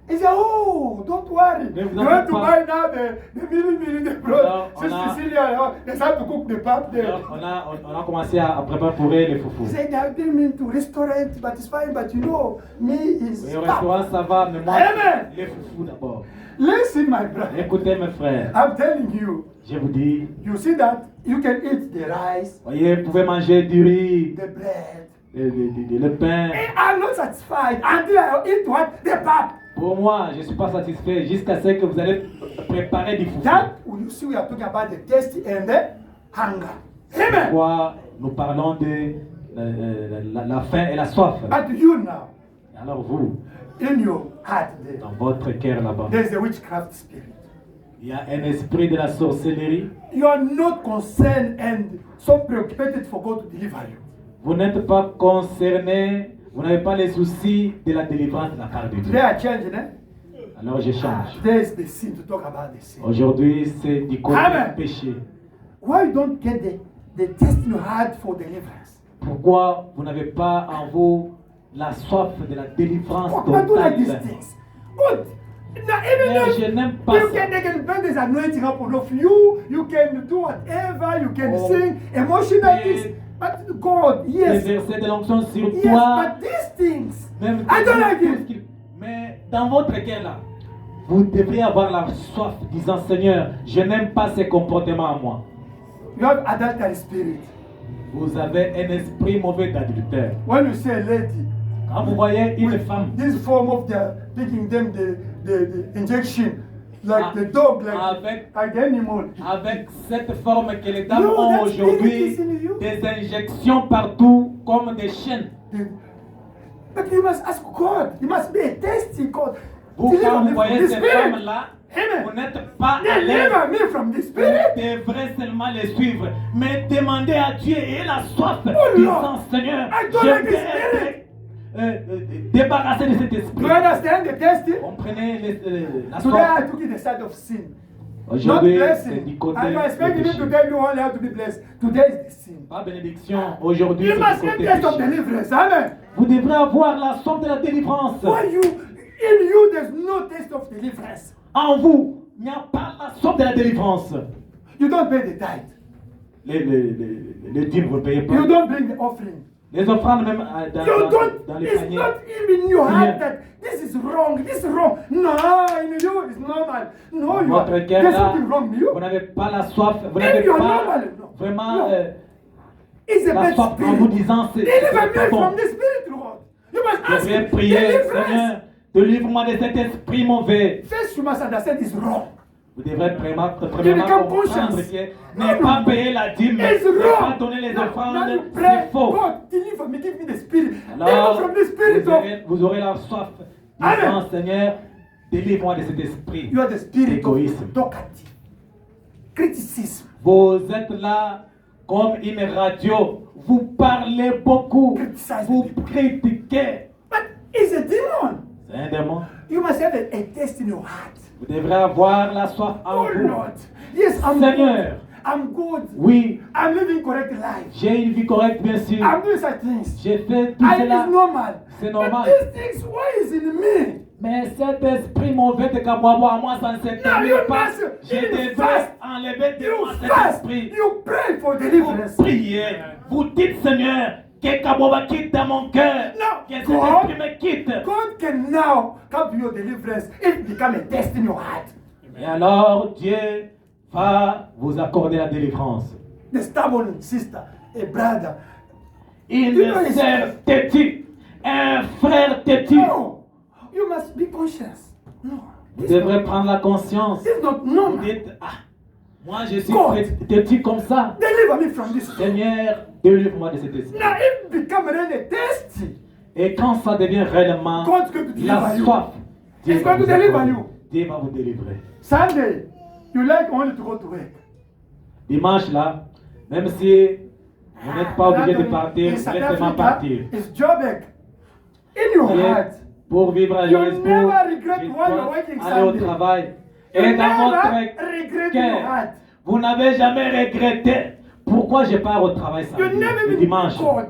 he said, oh, don't worry. Ne You vous en want faites to pas. buy now the mini the bread. Alors, on Sister a- Cecilia, they start to cook the pap there. alors, on a commencé à préparer les foufous. He said, they have been me to restaurant, but it's fine, but you know, me is Et au pap. restaurant, ça va, mais moi, Amen. les foufous d'abord. Listen, my brother. Écoutez, mes frères, I'm telling you, je vous dis, you see that you can eat the rice, voyez, vous pouvez manger du riz, the bread. le pain. And I'm not satisfied until I eat what? The pap. Pour moi, je ne suis pas satisfait jusqu'à ce que vous allez préparer du foufou. That, you see, we are talking about the taste and the hunger. Amen. Pourquoi nous parlons de la faim et la soif. But you now, Alors vous, in your heart there, dans votre cœur là-bas, there's a witchcraft spirit. il y a un esprit de la sorcellerie. You are not concerned and so preoccupied for God to deliver you. Vous n'êtes pas concerné, vous n'avez pas les soucis de la délivrance de la part de Dieu. Today I change, eh? Alors je change. There's the sin to talk about the sin. Aujourd'hui, c'est du côté Amen. du péché. Why you don't get the taste in your heart for deliverance? Pourquoi vous n'avez pas en vous la soif de la délivrance Why do you like these totale? things? Good. Now, even Mais though je n'aime pas you ça. can, they can bring this anointing upon of you, you can do whatever, you can Oh. sing emotional Mais- things. But God, Les yes, versets de l'onction sur yes, toi. but these things, Même I don't like tout ce it. qu'il- Mais dans votre cœur là, vous devriez avoir la soif disant Seigneur, je n'aime pas ces comportements à moi. You have adultery spirit. Vous avez un esprit mauvais d'adultère. When you say a lady, Quand vous voyez une with femme this form of the taking them the injection, like Ah, the dog, like avec- the animal. avec cette forme que les dames No, ont that spirit aujourd'hui, is in you. des injections partout comme des chiens. But you must ask God. You must be a tasty God. Vous, Deliver quand me vous from voyez this ces spirit. femmes-là, Amen. vous n'êtes pas à l'aise. Deliver me from this Vous spirit. devrez seulement les suivre, mais demandez à Dieu et la soif, Oh disant Lord, Seigneur, I don't je like vais this spirit. être débarrassé de cet Do esprit. you understand the tasty? Comprenez la Today soif. I took it the side of sin. Not Aujourd'hui, c'est blessing. du côté I'm expecting du you to péché. tell you only how to be blessed. Today is the sin. Pas bénédiction. Aujourd'hui, You c'est must du get côté taste of péché. deliverance. Amen. Vous devrez avoir la soif de la délivrance. Why you in you there's no taste of deliverance. En vous, il n'y a pas la soif de la délivrance. You don't pay the tithe. Les dîmes, vous ne payez pas. You don't bring the offering. Les offrandes même You don't. dans les It's paniers. not even in your Yeah. heart that this is wrong. This is wrong. No, in you it's normal. No, you are. Votre cœur There's là, something wrong with you. vous n'avez pas la soif, vous If n'avez you are pas normal, no. vraiment No. It's a la bad soif en vous spirit. disant c'est Deliver pas me bon. from the spirit, Lord. You must Je ask vais him. prier, Deliverance. Seigneur, délivre-moi de cet esprit mauvais. First, you must understand it's wrong. Vous devrez premièrement become comprendre conscious. que ne pas payer la dîme, It's ne pas wrong. donner les Now offrandes, you c'est pray, faux. God, deliver me, give me the spirit. Alors, Deliver from the spirit of. vous aurez la soif, Amen. disant Seigneur, Délivre-moi de cet esprit You are the spirit d'égoïsme. of talkative, criticism. Vous êtes là comme une radio. Vous parlez beaucoup. Criticize Vous people. critiquez. But it's a demon. C'est un démon. You must have a taste in your heart. Vous devrez avoir la soif en Oh vous. Lord, yes, I'm Seigneur. good. I'm good. Oui, I'm living correct life. j'ai une vie correcte, bien sûr. I'm doing such things. J'ai fait tout I cela. is normal. C'est normal. But these things, why is in me? Mais cet esprit mauvais de Kaboabo, moi, ça ne se Now termine you pas. must, Je you devrais fast. enlever de moi You cet fast. esprit. You pray for Vous deliverance. priez. Vous dites, Seigneur, que Kaboaba quitte dans mon cœur. No, Que cet God, esprit me quitte. God can now come to your deliverance if it become a test in your heart. Et alors, Dieu va vous accorder la délivrance. The stubborn sister, a brother. Une You know it's- sœur têtue, un frère têtu. No, you must be conscious. No, Vous this devrez not- prendre la conscience. this is not Vous normal. dites, ah, moi je suis God. têtu comme ça. Deliver me from this. Seigneur, délivre-moi de cet esprit. Now, if it become really tasty, Et quand ça devient réellement God's going to la deliver you. soif, Dieu He's va going to vous deliver accorder. you. Dieu va vous délivrer. Sunday, you like only to go to work. Dimanche là, même si vous n'êtes pas obligé de partir, In South laissez-moi Africa, partir. it's Joburg. In your Et heart, pour vivre à You Johannesburg, never regret je when you're dois working aller au Sunday. travail. You Et dans never votre regret in your cœur, heart. vous n'avez jamais regretté pourquoi je pars au travail You samedi, never le been dimanche. God.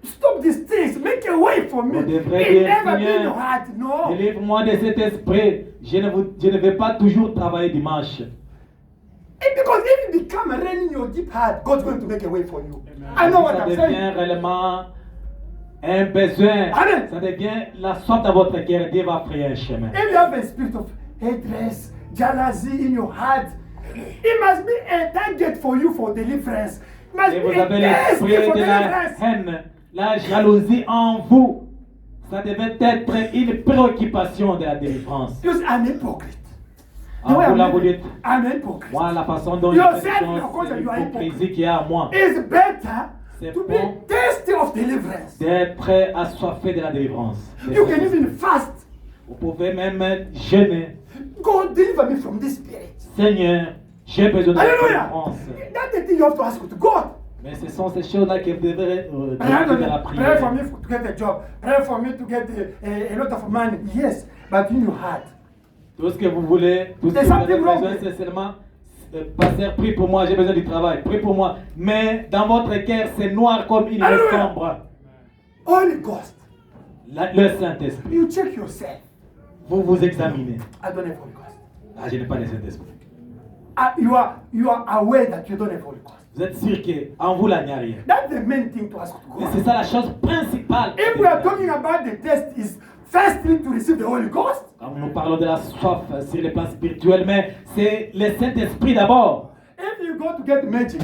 Stop these things. Make a way for me. Vous devrez It dire, never been in Seigneur, your heart. No. délivre-moi de cet esprit. Je ne vais pas toujours travailler dimanche. Because if it become a rain in your deep heart, God's going to make a way for you. I know what Ça I'm devient saying. réellement un besoin. Amen. Ça devient la soif dans votre cœur. Dieu va créer un chemin. If you have a spirit of hatred, jealousy in your heart, it must be a target for you for deliverance. It must Et be vous a avez test l'esprit for de la deliverance. haine, la jalousie en vous. Ça devait être une préoccupation de la délivrance. Because I'm hypocrite. Ah, vous là, vous dites, I'm hypocrite. moi, la façon dont je Yourself, fais les choses, of course, c'est you are l'hypocrisie qu'il y a à moi. It's better C'est to be bon. thirsty of deliverance. D'être assoiffé de la délivrance. You can even fast. Vous pouvez même jeûner. God, deliver me from this spirit. Seigneur, j'ai besoin de la Hallelujah. délivrance. That's the thing you have to ask to God. Mais ce sont ces choses-là que vous devrez Pray demander à la pray prière. for me to get a job. Pray for me to get a lot of money. Yes, but in your heart. Tout ce que vous voulez, tout ce que There's vous avez something wrong besoin, with- c'est seulement pasteur, prie pour moi, j'ai besoin du travail, prie pour moi. Mais dans votre cœur, c'est noir comme une nuit Hallelujah. sombre. Holy Ghost, Le Saint-Esprit, you check yourself. vous vous examinez. I don't have Holy Ghost. Ah, je n'ai pas le Saint-Esprit. You are aware that you don't have Holy Ghost. Vous êtes sûr qu'en vous, là, il n'y a rien. That's the main thing to ask to Et God. c'est ça la chose principale. If we are talking about the test, is firstly to receive the Holy Ghost. Quand nous parlons de la soif sur le plan spirituel, mais c'est le Saint-Esprit d'abord. If you go to get magic,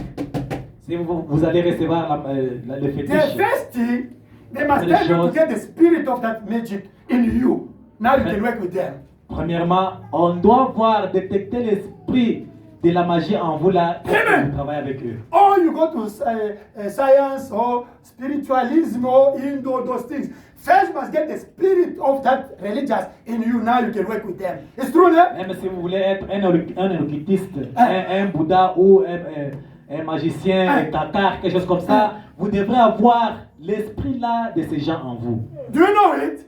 Si vous allez recevoir le the fétiche, first thing they must Les tell you to choses- get the spirit of that magic in you. Now you can work with them. premièrement, on doit voir, détecter l'esprit de la magie en vous là, pour Amen. que vous travaillez avec eux. Or you go to science or spiritualism or Indo, those things. First, you must get the spirit of that religious in you. Now you can work with them. It's true, no? Même si vous voulez être un occultiste, un Bouddha ou un magicien, un tatar, quelque chose comme ça, vous devrez avoir l'esprit là de ces gens en vous. Do you know it?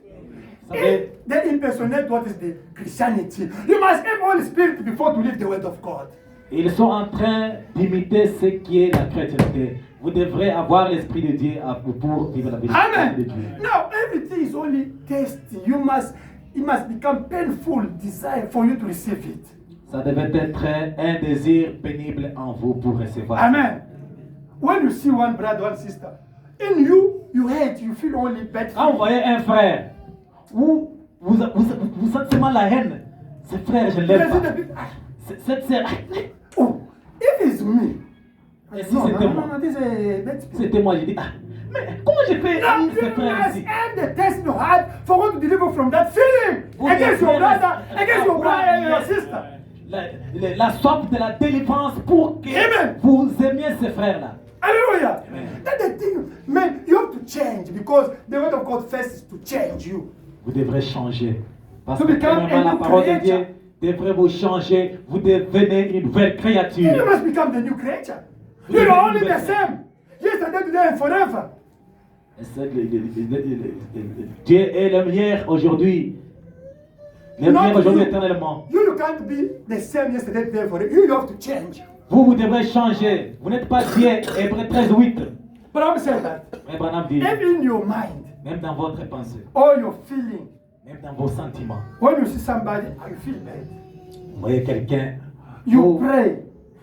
Vous savez, They impersonate what is the Christianity. You must have Holy Spirit before to live the word of God. ils sont en train d'imiter ce qui est la chrétienté. Vous devrez avoir l'esprit de Dieu pour vivre la vie de Amen. Dieu. Now everything is only tasty. It must become painful desire for you to receive it. Ça devait être un désir pénible en vous pour recevoir. Amen. When you see one brother, one sister, in you, you hate, you feel only bad. Quand vous voyez un frère, vous sentez seulement la haine. Ce frère, je ne l'aime pas. Cette sœur, Oh, if it's me. Et si c'était moi? This is a bad spirit. c'était moi, j'ai dit, ah, mais comment je peux Now aimer ce you frère must ici? end the test in your heart for God to deliver from that feeling Vous against your devez brother, against your avoir brother and your sister. La soif de la délivrance pour que Amen. vous aimiez ce frère-là. Hallelujah. Amen. That's the thing. Man, you have to change because the word of God first is to change you. Vous devrez changer. Parce To que become premièrement, a la new parole de Dieu creature. devrait vous changer. Vous devenez une nouvelle You créature. must become the new creature. Vous You're devenez only une the nouvelle same. Yesterday, today, and forever. Dieu est le meilleur aujourd'hui. Le Not meilleur aujourd'hui you. éternellement. You can't be the same yesterday, today, and forever. You have to change. Vous devrez changer. Vous n'êtes pas Dieu. Hébreux 13:8. But I'm saying that Frère Branham dit, if in your mind même dans votre pensée, or your feeling, même dans vos sentiments, when you see somebody, you feel bad. vous voyez quelqu'un, You vous, pray.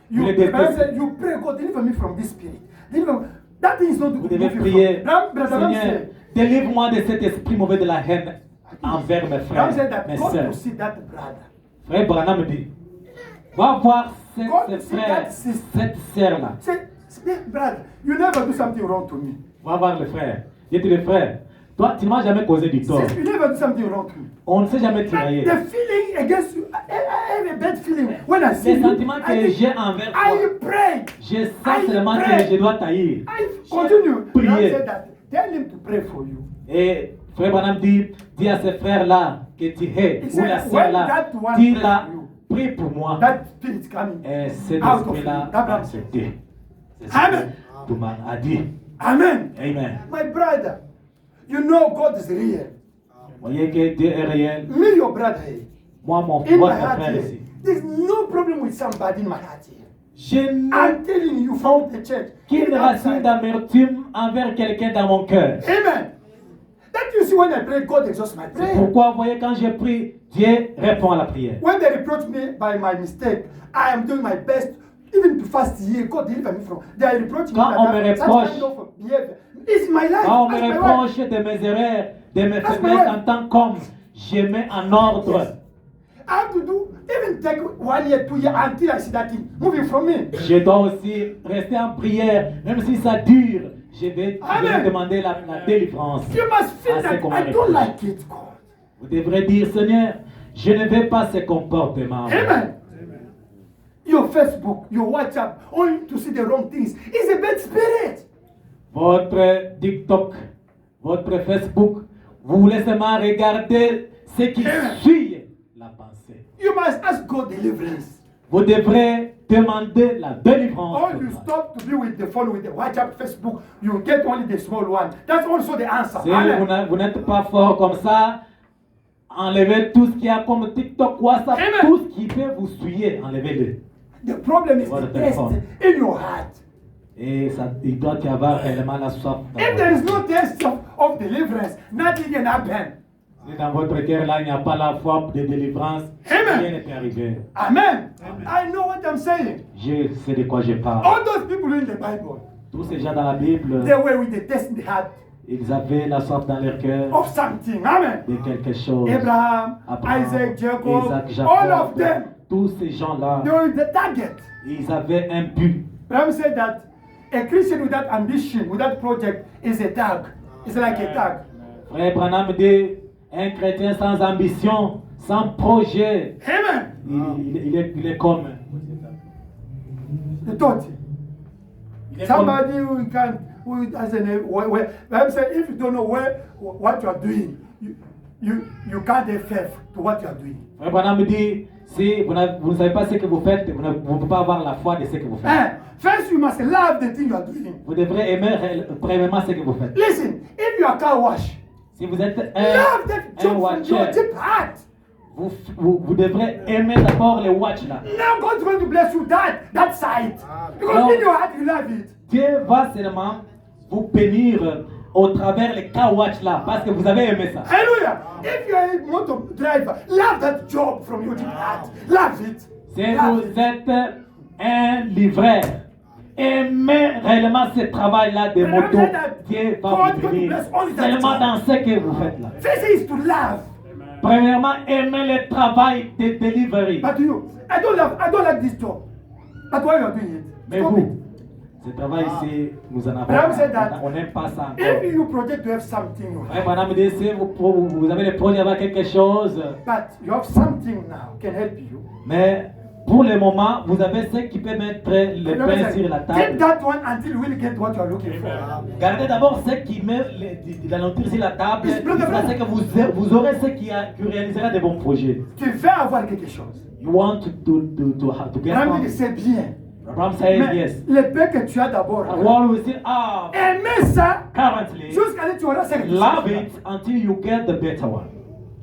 You, voulez the Bible détester. said, you pray, God, deliver me from this spirit. Deliver me. That thing is not vous good. devez prier, Brother Ram Seigneur, said, délivre-moi de cet esprit mauvais de la haine envers mes Ram frères, said that mes God sœurs. will see that brother. Frère Branham dit, va voir God ces see frères, that sister. cette sœur-là. Say, brother, you never do something wrong to me. Va voir le frère. Dis le frère, toi, tu ne m'as jamais causé du tort. Sis, you never do something wrong to me. On ne s'est jamais But tiraillé. the feeling against you, I have a bad feeling when I see Les you. sentiments que j'ai envers toi, I pray. je sens seulement que je dois tailler. I continue. Prier. Ram said that. Tell him to pray for you. Et Frère Branham dit, dis à ce frère-là que tu hais, He ou said, la when sœur-là, that one dis-la, prays for you, prie pour moi. that spirit coming Et cet out of esprit-là you. That va Ram said. accepter. C'est ce Amen. que Thomas a dit. Amen. Amen. My brother, you know God is real. Voyez que Dieu est réel. Me, your brother, here. Moi, mon In my votre heart frère here. ici. There's no problem with somebody in my heart here. Je n'ai I'm telling you, found the church. qu'une Get racine outside. d'amertume envers quelqu'un dans mon cœur. Amen. That you see when I pray, God exausts my prayer. Pourquoi, vous voyez, quand je prie, Dieu répond à la prière. When they reproach me by my mistake, I am doing my best, even to fast here. God deliver me from. They are reproaching Quand me on like me that. Such reproche- kind of behavior. It's my life. Quand on me That's my life. reproche de mes erreurs, de mes That's my faiblesses life. en tant qu'homme, je mets en ordre. I have to do, even take 1 year, 2 years until I see that thing moving from me. Je dois aussi rester en prière, même si ça dure. Je vais Amen. demander la délivrance. You must feel Ah, c'est that qu'on I me don't reproche. like it, God. Vous devrez dire, Seigneur, je ne veux pas ce comportement. Amen. Your Facebook, your WhatsApp, only to see the wrong things, is a bad spirit. Votre TikTok, votre Facebook, vous voulez seulement regarder ce qui suit la pensée. You must ask God deliverance. Vous devrez demander la délivrance. Or you stop to be with the phone, with the WhatsApp, Facebook, you get only the small one. That's also the answer. Si Amen. vous n'êtes pas fort comme ça, enlevez tout ce qu'il y a comme TikTok, WhatsApp, Amen. tout ce qui peut vous suyer, enlevez-le. The problem is What the a test telephone. in your heart. Et ça, il doit y avoir réellement la soif. dans If votre there is cœur. no test of deliverance, nothing can happen. Si dans votre cœur là, il n'y a pas la foi de délivrance, Amen. rien ne peut arriver. Amen. I know what I'm saying. Je sais de quoi je parle. All those people in the Bible, Tous ces gens dans la Bible, they were with the test in the heart ils avaient la soif dans leur cœur of something. Amen. de quelque chose. Abraham, Abraham, Isaac, Jacob, Isaac, Jacob, all of them, tous ces gens-là, they were the target. ils avaient un but. Abraham said that a Christian without ambition, without project, is a tag. It's like a tag. Frère Branham dit, un chrétien sans ambition, sans projet, Amen. il est comme. The thought. Il est comme Somebody who can't, who doesn't know where. Abraham said, if you don't know what you are doing, you can't have faith to what you are doing. Frère Branham dit, si vous ne savez pas ce que vous faites, vous ne pouvez pas avoir la foi de ce que vous faites. First, you must love the thing you are doing. Vous devrez aimer premièrement ce que vous faites. Listen, if you are car wash, Si vous êtes love that un job from watcher, your deep heart. vous devrez aimer d'abord les watch là. Now God's going to bless you that side. Because No. in your heart you love it. Dieu va seulement vous bénir au travers les car watch là, parce que vous avez aimé ça. Hallelujah. If you are a motor driver, love that job from your deep heart. Love it. Si Love vous it. êtes un livreur, aimez réellement ce travail-là de moto, Dieu va vous bénir seulement dans ce que vous faites là. First is to love. Premièrement, aimez le travail de delivery. But you, I don't like this job. But why you are doing it? Mais Stop vous, ce travail ici, nous en avons Abraham said that pas. On n'aime pas ça it. encore. If you project to have something, you have. Ouais, madame, si vous avez le projet d'avoir quelque chose, But you have something now can help you. mais Pour le moment, vous avez ceux qui peuvent mettre le pain sur la Keep table. that one until you will get what you are looking for. Gardez d'abord ceux qui mettent la nourriture sur la table. Jusqu'à ce que vous aurez ceux qui réalisera des bons projets. Tu veux avoir quelque chose. You want to get Abraham dit, something. c'est bien. Abraham says Mais yes. le pain que tu as d'abord, What we still have aimez ça currently, jusqu'à ce que tu auras ça. love it until you get the better one.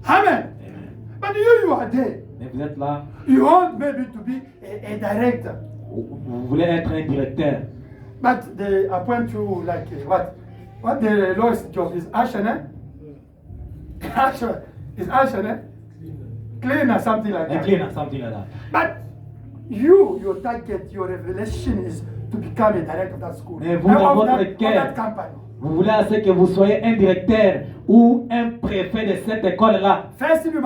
Amen. But you are there. Mais vous êtes là, You want maybe to be a director. vous voulez être un directeur. But they appoint you like what the lowest job is Ashen, eh? Ashen is Ashen, eh? Cleaner, something like Un that. cleaner, something like that. But your target, your revelation is to become a director of that school. Mais vous, Now, dans of votre that cœur, company. vous voulez à ce que vous soyez un directeur ou un préfet de cette école-là. First, you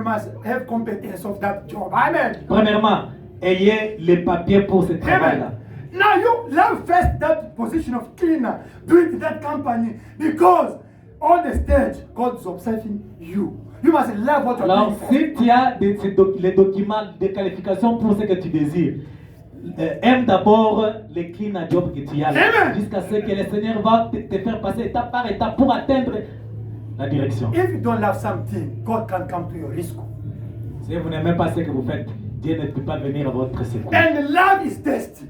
must have competence of that job. Amen. Premièrement, ayez les papiers pour ce travail-là. Amen. Now you love first that position of cleaner doing that company because on the stage God is observing you. You must love what you're Alors, doing. si tu as les documents de qualification pour ce que tu désires, aime d'abord les clean job que tu as là, Amen. jusqu'à ce que le Seigneur va te faire passer étape par étape pour atteindre la direction. If you don't love something, God can come to your rescue. Si vous n'aimez pas ce que vous faites, Dieu ne peut pas venir à votre secours. And love is thirsty.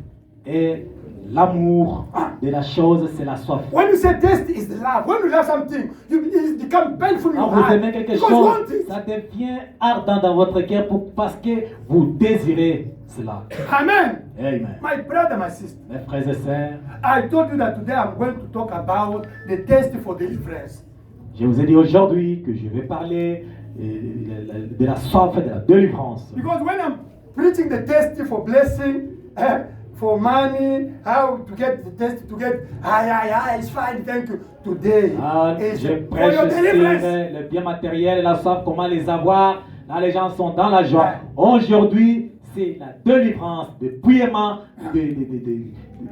Et l'amour de la chose, c'est la soif. When you say thirsty is love. When you love something, it becomes painful in Quand your vous heart. aimez quelque Because you chose, want it. ça devient ardent dans votre cœur parce que vous désirez cela. Amen. Amen. My brother, my sister, Mes frères et sœurs, I told you that today I'm going to talk about the thirst for deliverance. je vous ai dit aujourd'hui que je vais parler de la soif et de la délivrance. Because when I'm preaching the thirsty for blessing, for money, how to get the thirsty to get, it's fine, thank you. Today is Je for prêche your sur deliverance. le bien matériel et la soif, comment les avoir. Là, les gens sont dans la joie. Ouais. Aujourd'hui, c'est la délivrance, de bouillement,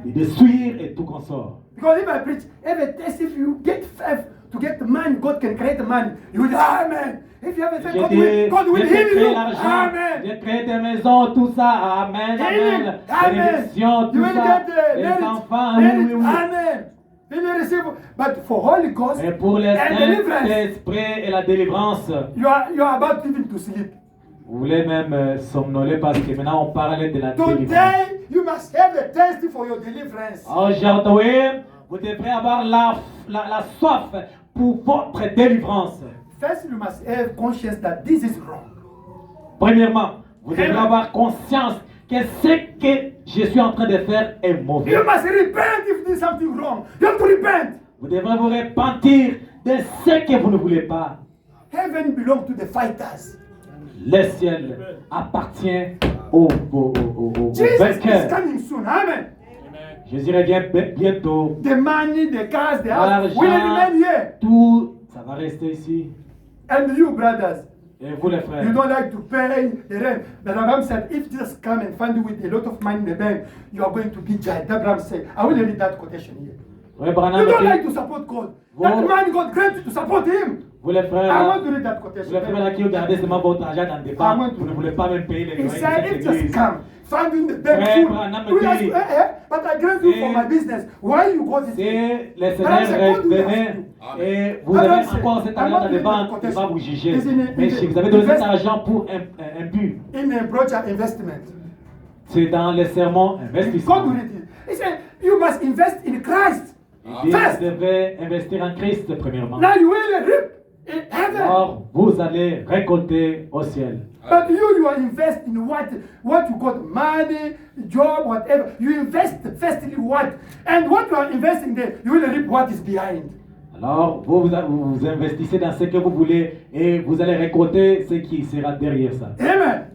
de suir et tout consort. Because if I preach, every test, if you get faith to get the money, God can create the money. You will, amen. If you have a faith, God will Dieu heal peut créer you. l'argent, Amen. Dieu crée des maisons, tout ça. Amen, Healing. amen. Amen. Bénédiction, You tout will ça. get Les merit. enfants, Merit. oui, oui, oui. Amen. Will you receive? But for Holy Ghost Et pour le and deliverance, Saint-Esprit et la délivrance, you are about even to sleep. vous voulez même somnoler parce que maintenant on parle de la délivrance. Today, you must have a thirst for your deliverance. Aujourd'hui, vous devrez avoir la soif pour votre délivrance. First, you must have conscience that this is wrong. Premièrement, vous devrez Amen. avoir conscience que ce que je suis en train de faire est mauvais. You must repent if there is something wrong. You have to repent. Vous devrez vous repentir de ce que vous ne voulez pas. Heaven belongs to the fighters. Le ciel appartient aux Jesus is vainqueurs. coming soon. Amen. Jésus revient bientôt. The money, the cars, the house will L'argent, remain here. tout, ça va rester ici. And you, brothers, Et vous les frères, you don't like to pay the rent. But Abraham said, if Jesus come and find you with a lot of money in the bank, you are going to be judged. Abraham said, I will read that quotation here. oui, Branham You don't dit, like to support God. That man God grant you to support him. vous les frères, I là, want to read that vous quotation. les frères là qui regardez seulement votre argent dans des banques, vous ne voulez pas même payer les He loyers de said, cette if just église. come, find you in the bank Frère full. Branham You ask, dit, but I grant you for my business. Why you got this? Si le Branham said, Seigneur God will ask revenait you. et vous Branham avez said, encore cet argent dans des banques, il va vous juger. Mais si vous avez donné cet argent pour un but, In a project investment. c'est dans les sermons God investissement. will read it. He said, you must invest in Christ. Vous First. devez investir en Christ premièrement. Now you will reap in heaven. Alors, vous allez récolter au ciel. But you are invest in what you got, money, job, whatever. You invest firstly what? And what you are investing there, you will reap what is behind. Alors, vous investissez dans ce que vous voulez et vous allez récolter ce qui sera derrière ça. Amen.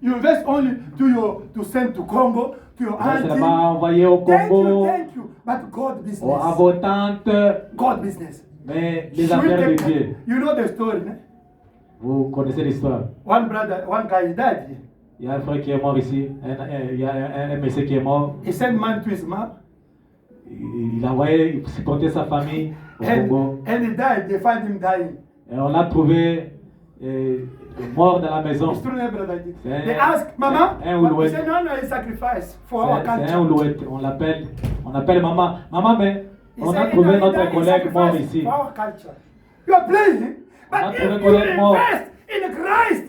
You invest only to send to Congo, to your Vous allez auntie. seulement envoyer au Congo, Thank you. But God à business. vos tantes, God business. mais les She will affaires de take Dieu. care. You know the story, no? Vous connaissez l'histoire. One brother, one guy, he died here. Il y a un frère qui est mort ici, il y a un monsieur qui est mort. He sent man to his mom, Il a envoyé, il supportait sa famille au Congo. and he died. They find him dying. Et on l'a trouvé mort dans la maison. It's true, brother. C'est They ask, Mama, c'est un what we oulouette. say, no, it's sacrifice for our C'est un culture. oulouette. On appelle maman. Maman, mais He on a said, trouvé no, notre that is collègue mort sacrifice ici. for our culture. You are playing, On a but trouvé if you collègue mort. invest in Christ,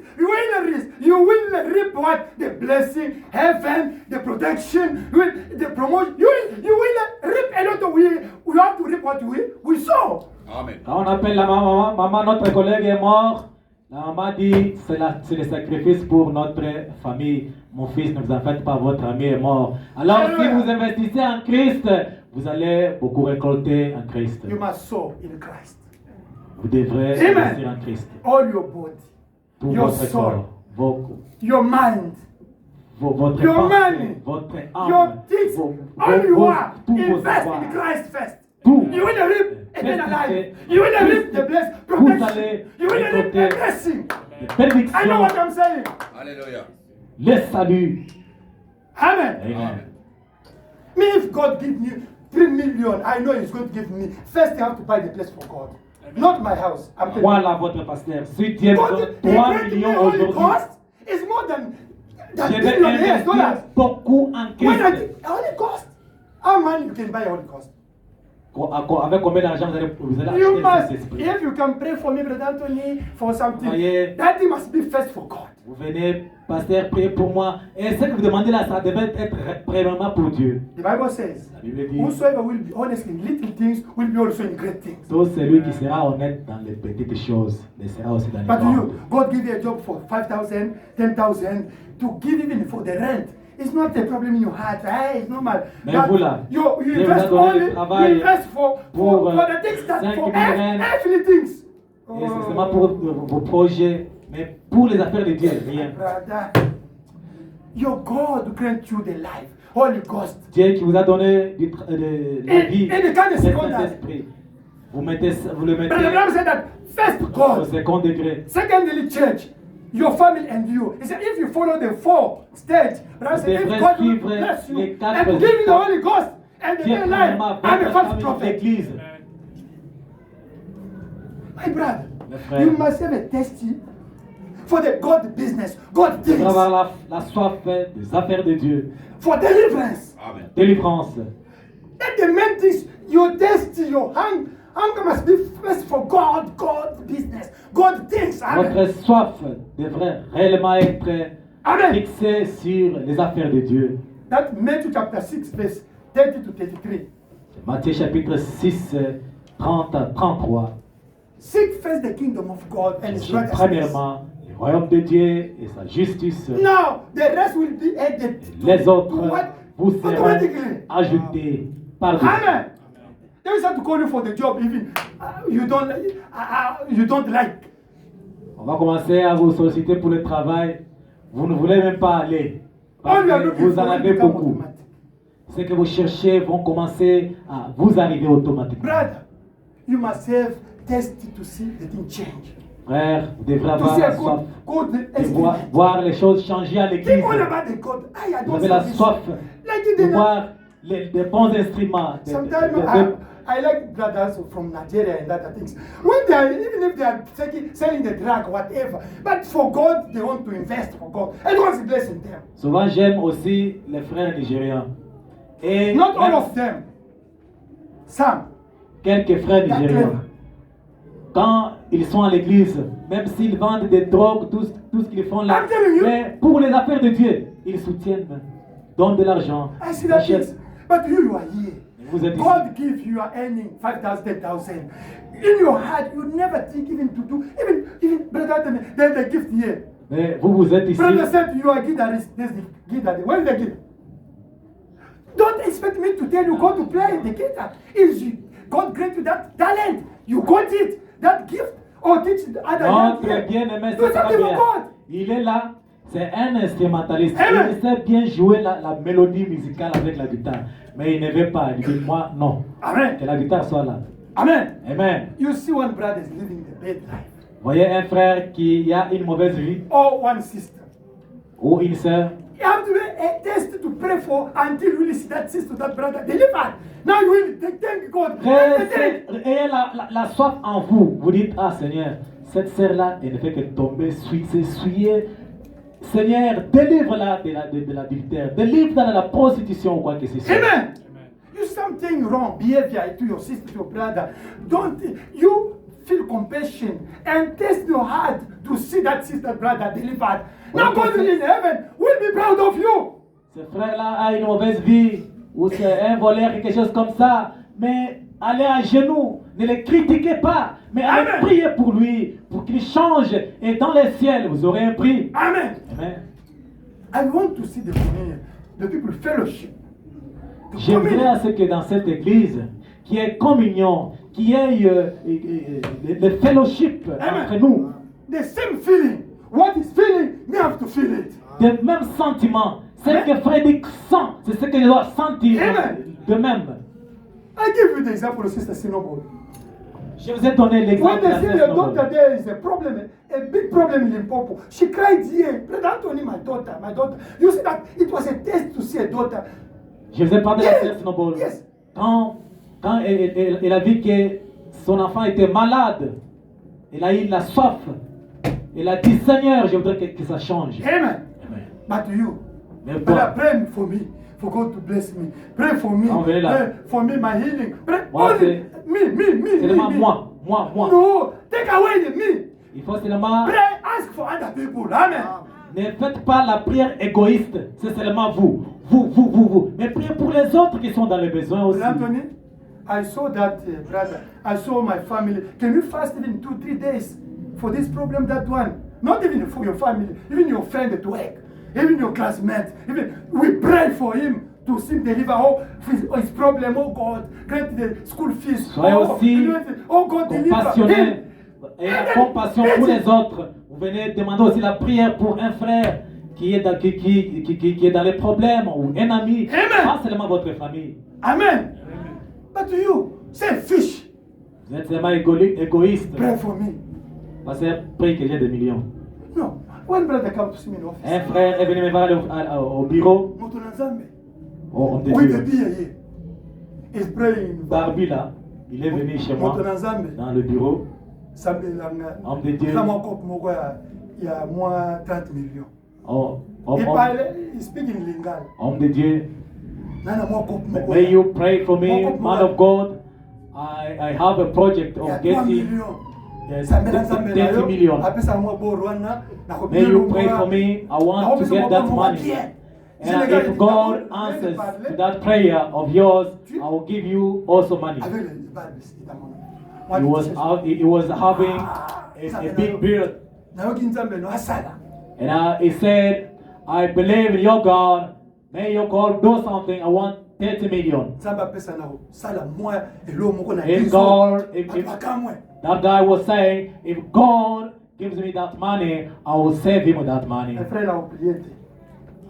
you will reap what? The blessing, heaven, the protection, the promotion. You will reap a lot of we have to reap what we sow. Amen. Quand on appelle la maman, maman, notre collègue est mort. La maman dit, c'est le sacrifice pour notre famille. Mon fils, ne vous en faites pas, votre ami est mort. Alors, si Alléluia. vous investissez en Christ, vous allez beaucoup récolter en Christ. You must sow in Christ. Vous devrez Amen. investir en Christ. All your body, Tout your votre soul, corps, your mind, votre your pensée, money, votre âme, your things, all you are, tous vos invest avoirs. in Christ first. Tout. You will reap eternal life. Investissez. You will reap the blessed Vous allez protection. You will reap the récolter blessing. les I know bénédictions, what I'm saying. Alléluia. le salut. Amen. Amen. Me, if God give me 3 million, I know He's going to give me. First, I have to buy the place for God, not my house. I'm telling you. Voilà votre pasteur. Si Dieu me donne God, 3 the millions only aujourd'hui, cost is more than je vais billionaires dollars. investir beaucoup en When I Christ. think, only cost. How money you can buy only cost? Avec combien d'argent vous allez You acheter must, cet esprit? if you can pray for me, Brother Anthony, for something, Voyez. that thing must be first for God. Vous venez, pasteur, prier pour moi. Et ce que vous demandez là, ça devait être premièrement pour Dieu. The Bible says, La Bible dit, whosoever will be honest in little things will be also in great things. tout celui qui sera honnête dans les petites choses, le sera aussi dans les But grandes. you, God give you a job for 5,000, 10,000 to give even for the rent. It's not a problem in your heart. Hey, it's normal. Mais But vous là, you Dieu vous invest a donné only, le travail you invest for pour, the things that 5 for 000 rent. earthly things. Et c'est seulement pour vos projets, mais pour les affaires de Dieu, rien. Brother, your God grant you the life, Holy Ghost. Dieu qui vous a donné de la Et- vie, et le cas de le secondaire. Saint-Esprit. Vous le mettez But the Bible said that first au God, second degré. secondly church, your family and you. He said if you follow the 4 stage, but I Vous said if devrez God will suivre bless you les and 4 give you the Holy Ghost and the Dieu new life, premièrement I'm a votre false famille, prophet. l'église. My brother, Mes frères. you must have a testy for the God business, God Vous devrez things, avoir la soif des affaires de Dieu. for deliverance. Amen. Délivrance. That the main things, your testy, your hunger must be first for God, God business, God things. Amen. Votre soif devrait réellement être Amen. fixée sur les affaires de Dieu. That Matthew chapter 6, verse 30 to 33. Matthieu chapitre 6, 30 à 33. Seek first the kingdom of God and His righteousness. Premièrement, le royaume de Dieu et sa justice. Now, the rest will be added. Les autres To what? vous seront Automatically. ajoutés par Dieu. Amen. They will start to call you for the job even you don't like. On va commencer à vous solliciter pour le travail. Vous ne voulez même pas aller. Parce All you are que looking vous en for will avez become beaucoup. automatic. Ce que vous cherchez vont commencer à vous arriver automatiquement. Brother, you must have tested to see the thing change. Frère, vous devrez To avoir see la a soif good de voir, estimate. voir les choses changer à l'église. Think all about the God. I Vous don't avez la see this. soif Like it de in voir les bons instruments. Sometimes I like brothers from Nigeria and other things. When they are, even if they are selling the drug, whatever, but for God, they want to invest for God. And God's blessing them. Souvent, j'aime aussi les frères nigérians. Et Not all même of them. Some. quelques frères They're nigériens. clever. Quand ils sont à l'église, même s'ils vendent des drogues, tout ce qu'ils font là, I'm telling you. mais pour les affaires de Dieu, ils soutiennent, donnent de l'argent, I see that achètent. things. But you are here. Vous êtes ici. God gives you are earning 5,000, 10,000. In your heart, you never think even to do, even brother, there's the gift here. Mais vous êtes ici. Brother said you are guitarist. There's the guitar. Where is the guitar? Don't expect me to tell you go to play the guitar. If God grant you that talent, you got it, that gift, or teach the other young Notre here. bien-aimé, Do c'est something for bien. God. Il est là, c'est un instrumentaliste. Amen. Il sait bien jouer la mélodie musicale avec la guitare. Mais il ne veut pas. Il dit, moi, non. Amen. Que la guitare soit là. Amen. Amen. You see one brother is living the bad life, Voyez un frère qui a une mauvaise vie or one sister. ou une sœur. You have to be a test to pray for until you really see that sister, that brother delivered. Now you will thank God. Everything. Ayez la soif en vous. Vous dites, ah Seigneur, cette sœur-là, elle ne fait que tomber, s'essuyer. Seigneur, délivre-la de l'adultère, délivre-la de la prostitution ou quoi que ce soit. Amen. You something wrong behavior to your sister, to your brother. Don't you feel compassion and test your heart to see that sister, brother delivered. Now God in heaven will be proud of you. Ce frère-là a une mauvaise vie, ou c'est un voleur, quelque chose comme ça. Mais allez à genoux, ne le critiquez pas, mais allez Amen. prier pour lui, pour qu'il change. Et dans les ciels, vous aurez un prix. Amen. Amen. I want to see the people fellowship. The J'aimerais communion. à ce que dans cette église, qu'il y ait communion, qu'il y ait le fellowship entre nous, The same feeling. What is feeling, me have to feel it. des mêmes sentiments. Ce que Frédéric sent, c'est ce que je dois sentir Amen. de même. I give you the example of Sister Sinobol. Je vous ai donné When l'exemple de they la see sœur your Snowball. daughter there is a problem, a big problem in Limpopo. She cried here. Brother Anthony, my daughter. You see that it was a test to see a daughter. Je vous ai parlé de la Yes. sœur Snowball. Yes. Quand elle a vu que son enfant était malade, elle a eu la soif. Elle a dit, Seigneur, je voudrais que ça change. Amen. Amen. But you, Mais brother, bon, pray for me. For God to bless me. Pray for me. Non, venez là. Pray for me, my healing. Pray Moi, only me. c'est seulement moi. No, take away the me. Il faut seulement, Pray, ask for other people. Amen. ne faites pas la prière égoïste. C'est seulement vous. Vous. Mais priez pour les autres qui sont dans les besoins aussi. Brother Anthony, I saw that, brother. I saw my family. Can you fast even 2-3 days for this problem, that one? Not even for your family, even your friend at work, even your classmates. Even we pray for him to see deliver all his problem. Oh God, grant the school fees. Soyez aussi Oh God, deliver compassionné him. et la compassion pour les autres. Vous venez demander aussi la prière pour un frère qui est dans les problèmes ou un ami, Amen. pas seulement votre famille. Amen. But to you, selfish. Vous êtes seulement égoïste. Pray for me. Parce que prie que j'ai des millions. No. When brother come to see me in office, Un frère est venu me voir au bureau. Moto Nzambe. On te With the dit, beer here. He's praying. Barbie là, il est venu chez moi Moto Nzambe. dans le bureau. Sambelanga. Homme de Dieu. Kama kopo moko il y a moins 30 millions. Homme Il speak in Lingala. de Dieu. Nana mwa kopo moko. May you pray for me, man of God. I have a project Il y of a 3 getting millions. yes, Sambela Nzambe 30 million. Apesa mwa boro wana. May you pray for me. I want to get that money. And if God answers to that prayer of yours, I will give you also money. Avec les balles, c'est à mon. He was having a big beard. Nayoki Nzambe no asala. And he said, I believe in your God. May your God do something. I want 30 million. Nzambe apesa na sala mwa elo moko na If biso. God, Akamwe. that guy was saying, if God gives me that money, I will save him with that money. Mes frères la oublié.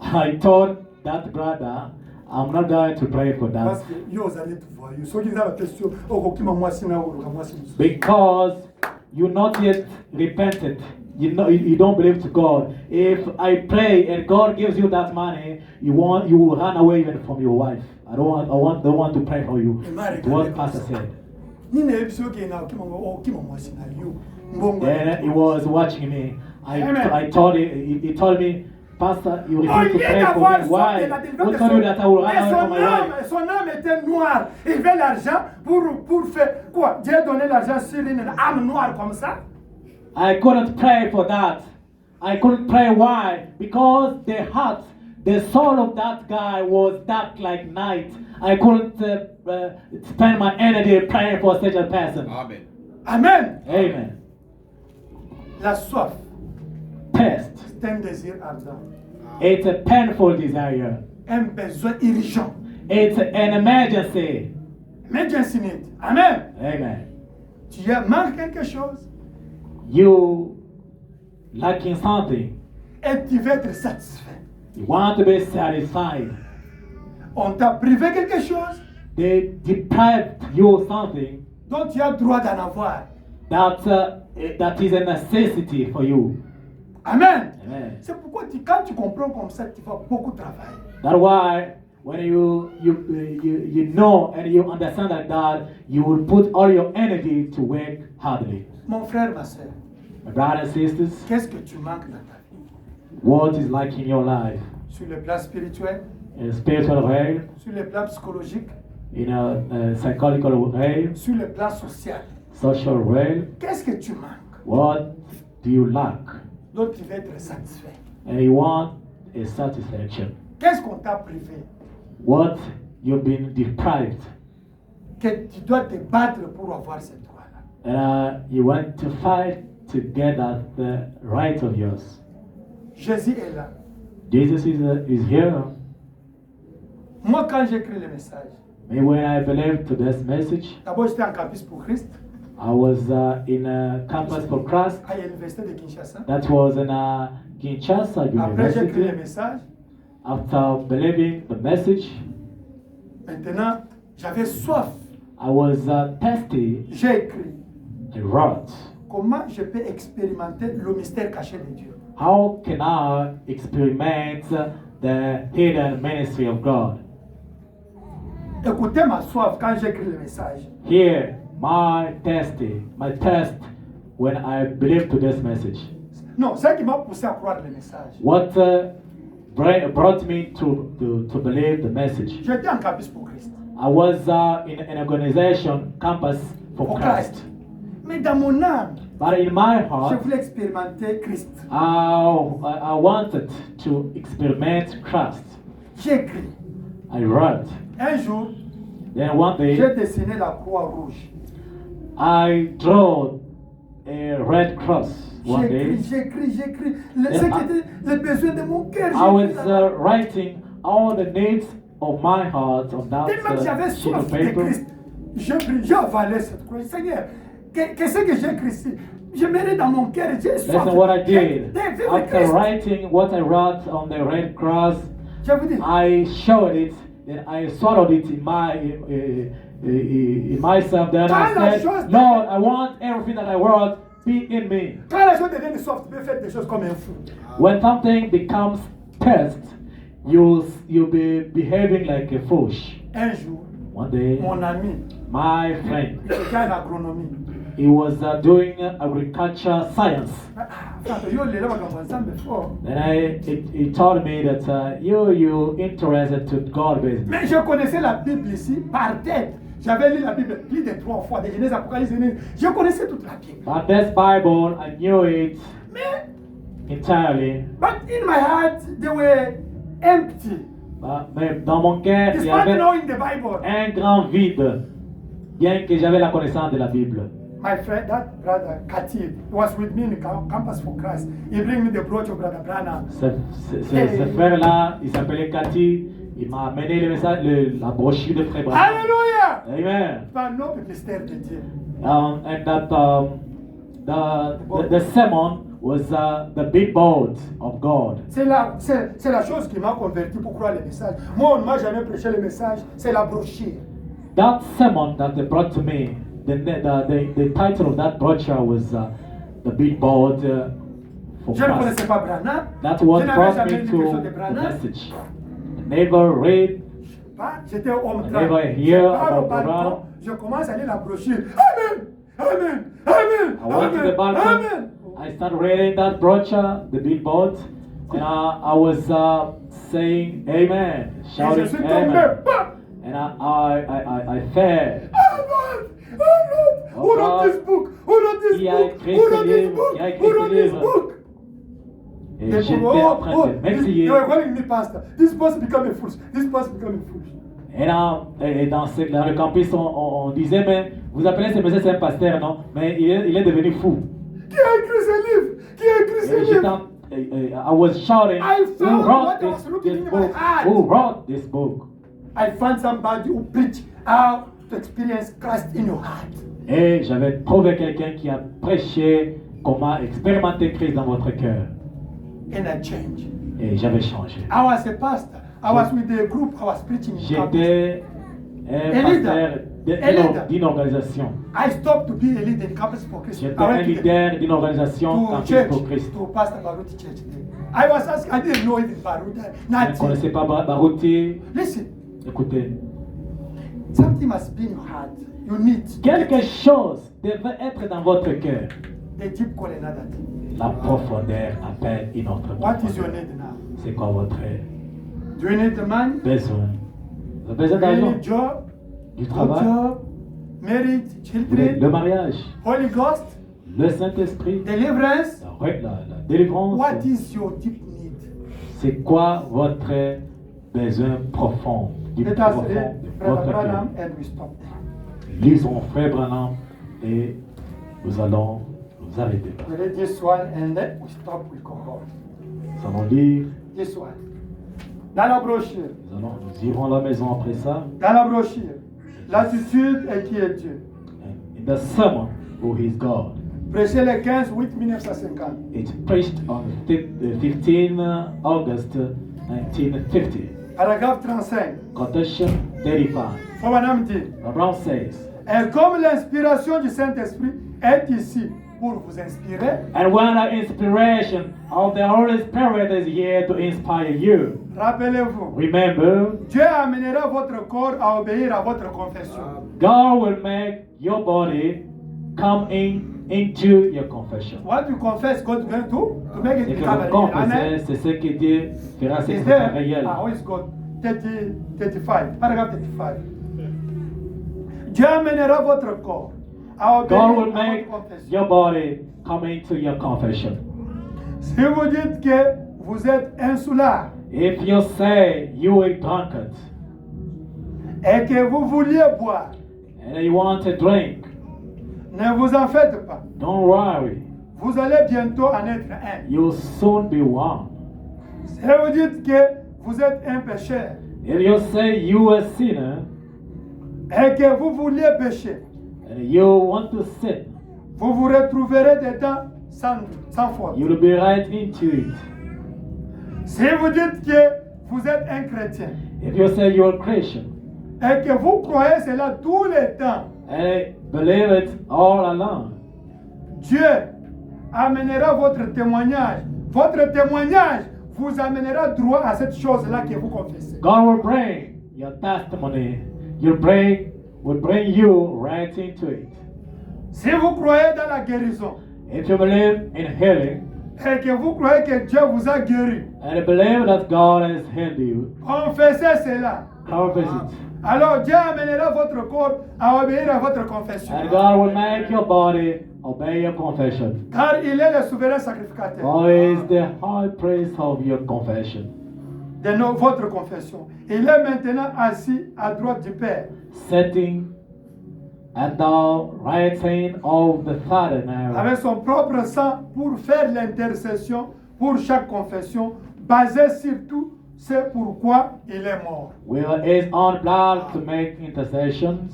I told that brother, I'm not going to pray for Parce that. que yo allez te voir. Yo soki nzambe question okokima mwasi na oluka mwasi musu. Because you not yet repented. You don't believe to God. If I pray and God gives you that money, you will run away even from your wife. I don't want to pray for you. What Pastor said. Nina ebiso ke na okima mwasi na yo. Mbongo. Then he was watching me. Amen. I told him, he told me, Pastor, you Oh, refuse to il pray est for d'avoir me. soif Why? de la délivrance Who de told you that I will run away from my wife? son âme était noire. Il veut l'argent pour faire quoi? Dieu a donné l'argent sur une âme noire comme ça. I couldn't pray for that. I couldn't pray. Why? Because the soul of that guy was dark like night. I couldn't spend my energy praying for such a person. Amen. Amen. Amen. La soif, Test. c'est un désir ardent. It's a painful desire. Un besoin urgent. It's an emergency. Emergency need. Amen. Amen. Tu as manques quelque chose You lacking something. et tu veux être satisfait. You want to be satisfied. On t'a privé quelque chose They deprived you of something dont tu as droit d'en avoir. that is a necessity for you. Amen. Amen. C'est pourquoi quand tu comprends comme ça, tu vas beaucoup travailler. That's why when you know and you understand that God, you will put all your energy to work hardly. Mon frère, ma soeur, My brothers and sisters, Qu'est-ce que tu manques dans ta vie? what is like in your life? Sur le plan spirituel, In a spiritual way, sur le plan psychologique, in a psychological way, sur le plan social. social way. Qu'est-ce que tu manques? What do you lack? Donc tu vas être satisfait. And you want a satisfaction. Qu'est-ce qu'on t'a privé? What you've been deprived. Que tu dois te battre pour avoir ce droit-là. And you want to fight to get at the right of yours. Jésus est là. Jesus is here. Moi, quand j'écris le message, Me when I believed to this message, d'abord j'étais en campus pour Christ, I was in a campus for Christ. à l'université de Kinshasa. That was in Kinshasa Après, j'ai écrit le University. message. After believing the message, Maintenant, j'avais soif. I was thirsty. J'ai écrit I wrote, comment je peux expérimenter le mystère caché de Dieu. how can I experiment the hidden ministry of God? Écoutez ma soif quand j'écris le message. Here, my test when I believed to this message. Non, ce qui m'a poussé à croire le message. What brought me to believe the message? J'étais en campus pour Christ. I was in an organization, campus for Pour Christ. Christ. Mais dans mon âme, But in my je heart, voulais expérimenter Christ. I wanted to experiment Christ. J'ai écrit. I wrote. Un jour, Then one day, j'ai dessiné la croix rouge. I drew a red cross. One day, J'ai écrit. Ce qui était les besoins de mon cœur. I was J'ai écrit là-bas. writing all the needs of my heart on that Tellement que j'avais sheet soif of de paper. Christ. J'ai avalé cette croix. Seigneur, qu'est-ce que j'ai écrit ici? Je mets dans mon cœur. J'ai soif. Listen what I did. de vivre After Christ. writing what I wrote on the red cross, Je vous dis, I showed it, then I swallowed it in myself. Then I Quand la said, chose- Lord, I want everything that I wrote be in me. quand la chose devient soif, tu peux faire des choses comme un fou. When something becomes thirst, you'll be behaving like a fool. Un jour, One day, mon ami, my friend, il était en agronomie. he was doing agriculture science. Frère, yo, les gens vont ensemble fort. Then he told me that you interested to God business. Mais je connaissais la Bible ici par tête. J'avais lu la Bible plus de 3 fois, de Genèse, Apocalypse, Genèse. Je connaissais toute la Bible. But this Bible, I knew it Mais, entirely. but in my heart, they were empty. Mais dans mon cœur, il y Despite avait knowing the Bible. un grand vide, bien que j'avais la connaissance de la Bible. My friend, that brother, Kati, was with me in the campus for Christ. He bring me the brooch of Brother Branham. Ce frère-là, il s'appelait Cathy, il m'a amené le message, la brochure de Frère Branham. Alléluia! Amen. Par notre mystère de Dieu. And that the sermon was the big boat of God. C'est la chose qui m'a converti pour croire le message. Moi, on ne m'a jamais prêché le message, c'est la brochure. That sermon that they brought to me, the title of that brochure was the big boat for Je ne Christ. connaissais pas Branham. That's what Je n'avais brought jamais me lu quelque chose to de the Branham. message. Never read. J'étais au I train. never Je hear pars au about balcon, Branham. je commence à lire la brochure. Amen! Amen! Amen! I went to the Amen! balcony. Amen! I started reading that brochure, the big boat, and I was saying Amen, Et je shouting suis tombé. Amen, Bam! and I fell. Amen! Amen! Who wrote this book? Who wrote this Qui a book? écrit Who ce wrote this livre? book? Qui a écrit Who ce wrote this livre? book? Et They j'étais go, en train de this, m'exilier. they were calling me pastor. This person become a fool. This person become a fool. Et dans le campus, on disait, mais vous appelez ce monsieur, c'est un pasteur, non? Mais il est devenu fou. Qui a écrit ce livre? Qui a écrit ce Et livre? I was shouting, I who found wrote what I was looking this in my book? heart. Who wrote this book? I found somebody who preach how to experience Christ in your heart. Et j'avais trouvé quelqu'un qui a prêché comment expérimenter Christ dans votre cœur. And I changed. Et j'avais changé. I was a pastor. I was with a group. I was preaching in campus. J'étais un pasteur d'une organisation. I stopped to be a leader in Campus for Christ. J'étais I un went to leader d'une organisation to Campus church, pour Christ. to Pastor Baruti Church there. I was asking, I didn't know even Baruti. Je ne Nothing. connaissais pas Barouti. Listen, Écoutez, something must be in your heart. You need. quelque chose devait être dans votre cœur. The deep call another deep. La profondeur appelle une autre What is your profondeur. need now? C'est quoi votre Do you need money? besoin? Vous avez besoin Do you d'argent, need job? du Good travail, job? Married? vous voulez le Children? mariage, Holy Ghost? le Saint-Esprit, Deliverance? la délivrance. What is your deep need? C'est quoi votre besoin profond, du Let us profond read de Brother votre cœur? Branham and we stop there. Lisons Frère Branham et nous allons nous arrêter là. We read this one and then we stop, we go home. Nous allons lire, This one. Dans la brochure, nous irons à la maison après ça. dans la brochure, l'attitude est qui est Dieu. And in the sermon, who is God. Prêché le 15 août 1950. It's preached on the 15 August 1950. Paragraphe 35. Quotation 35. Frère Branham dit, Brown says, et comme l'inspiration du Saint-Esprit est ici pour vous inspirer, and when the inspiration of the Holy Spirit is here to inspire you, rappelez-vous, remember, Dieu amènera votre corps à obéir à votre confession. God will make your body come into your confession. What you confess, God is going to make it Ce que become vous real. confessez, Amen. c'est ce que Dieu fera, c'est Is que c'est there? réel. Ah, who is God? 35. Paragraphe 35. Dieu amènera votre corps à obéir God will à make votre confession. your body come into your confession. Si vous dites que vous êtes un soulard If you say you are drunkard et que vous vouliez boire, and you want to drink, ne vous en faites pas. don't worry. Vous allez bientôt en être un. You'll soon be one. Si vous dites que vous êtes un pécheur If you say you are a sinner et que vous vouliez pécher, and you want to sin, vous vous retrouverez dedans sans faute. you'll be right into it. Si vous dites que vous êtes un chrétien If you say you're a Christian et que vous croyez cela tout le temps, and believe it all along, Dieu amènera votre témoignage. Votre témoignage vous amènera droit à cette chose-là que vous confessez. God will bring your testimony. Will bring you right into it. Si vous croyez dans la guérison If you believe in healing et que vous croyez que Dieu vous a guéri, and believe that God has healed you, confessez cela. confess it. Alors Dieu amènera votre corps à obéir à votre confession. And God will make your body obey your confession. Car il est le souverain sacrificateur God is the high priest of your confession, de votre confession. Il est maintenant assis à droite du Père. sitting at the right hand of the Father now, Avec son propre sang pour faire l'intercession pour chaque confession, basée sur tout ce pourquoi il est mort. with his own blood to make intercessions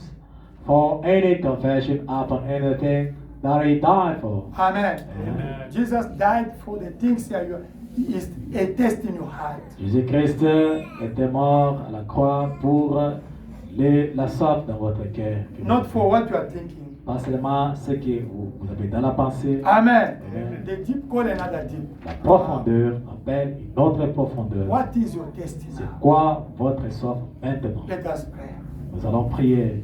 for any confession upon anything that he died for. Amen. Jesus died for the things that is a test in your heart. Jésus-Christ était mort à la croix pour la soif dans votre cœur. Not for what you are thinking. Pas seulement ce que vous avez dans la pensée. Amen. Amen. The deep call another deep. La profondeur appelle une autre profondeur. What is your destiny? C'est quoi votre soif maintenant? Let us pray. Nous allons prier.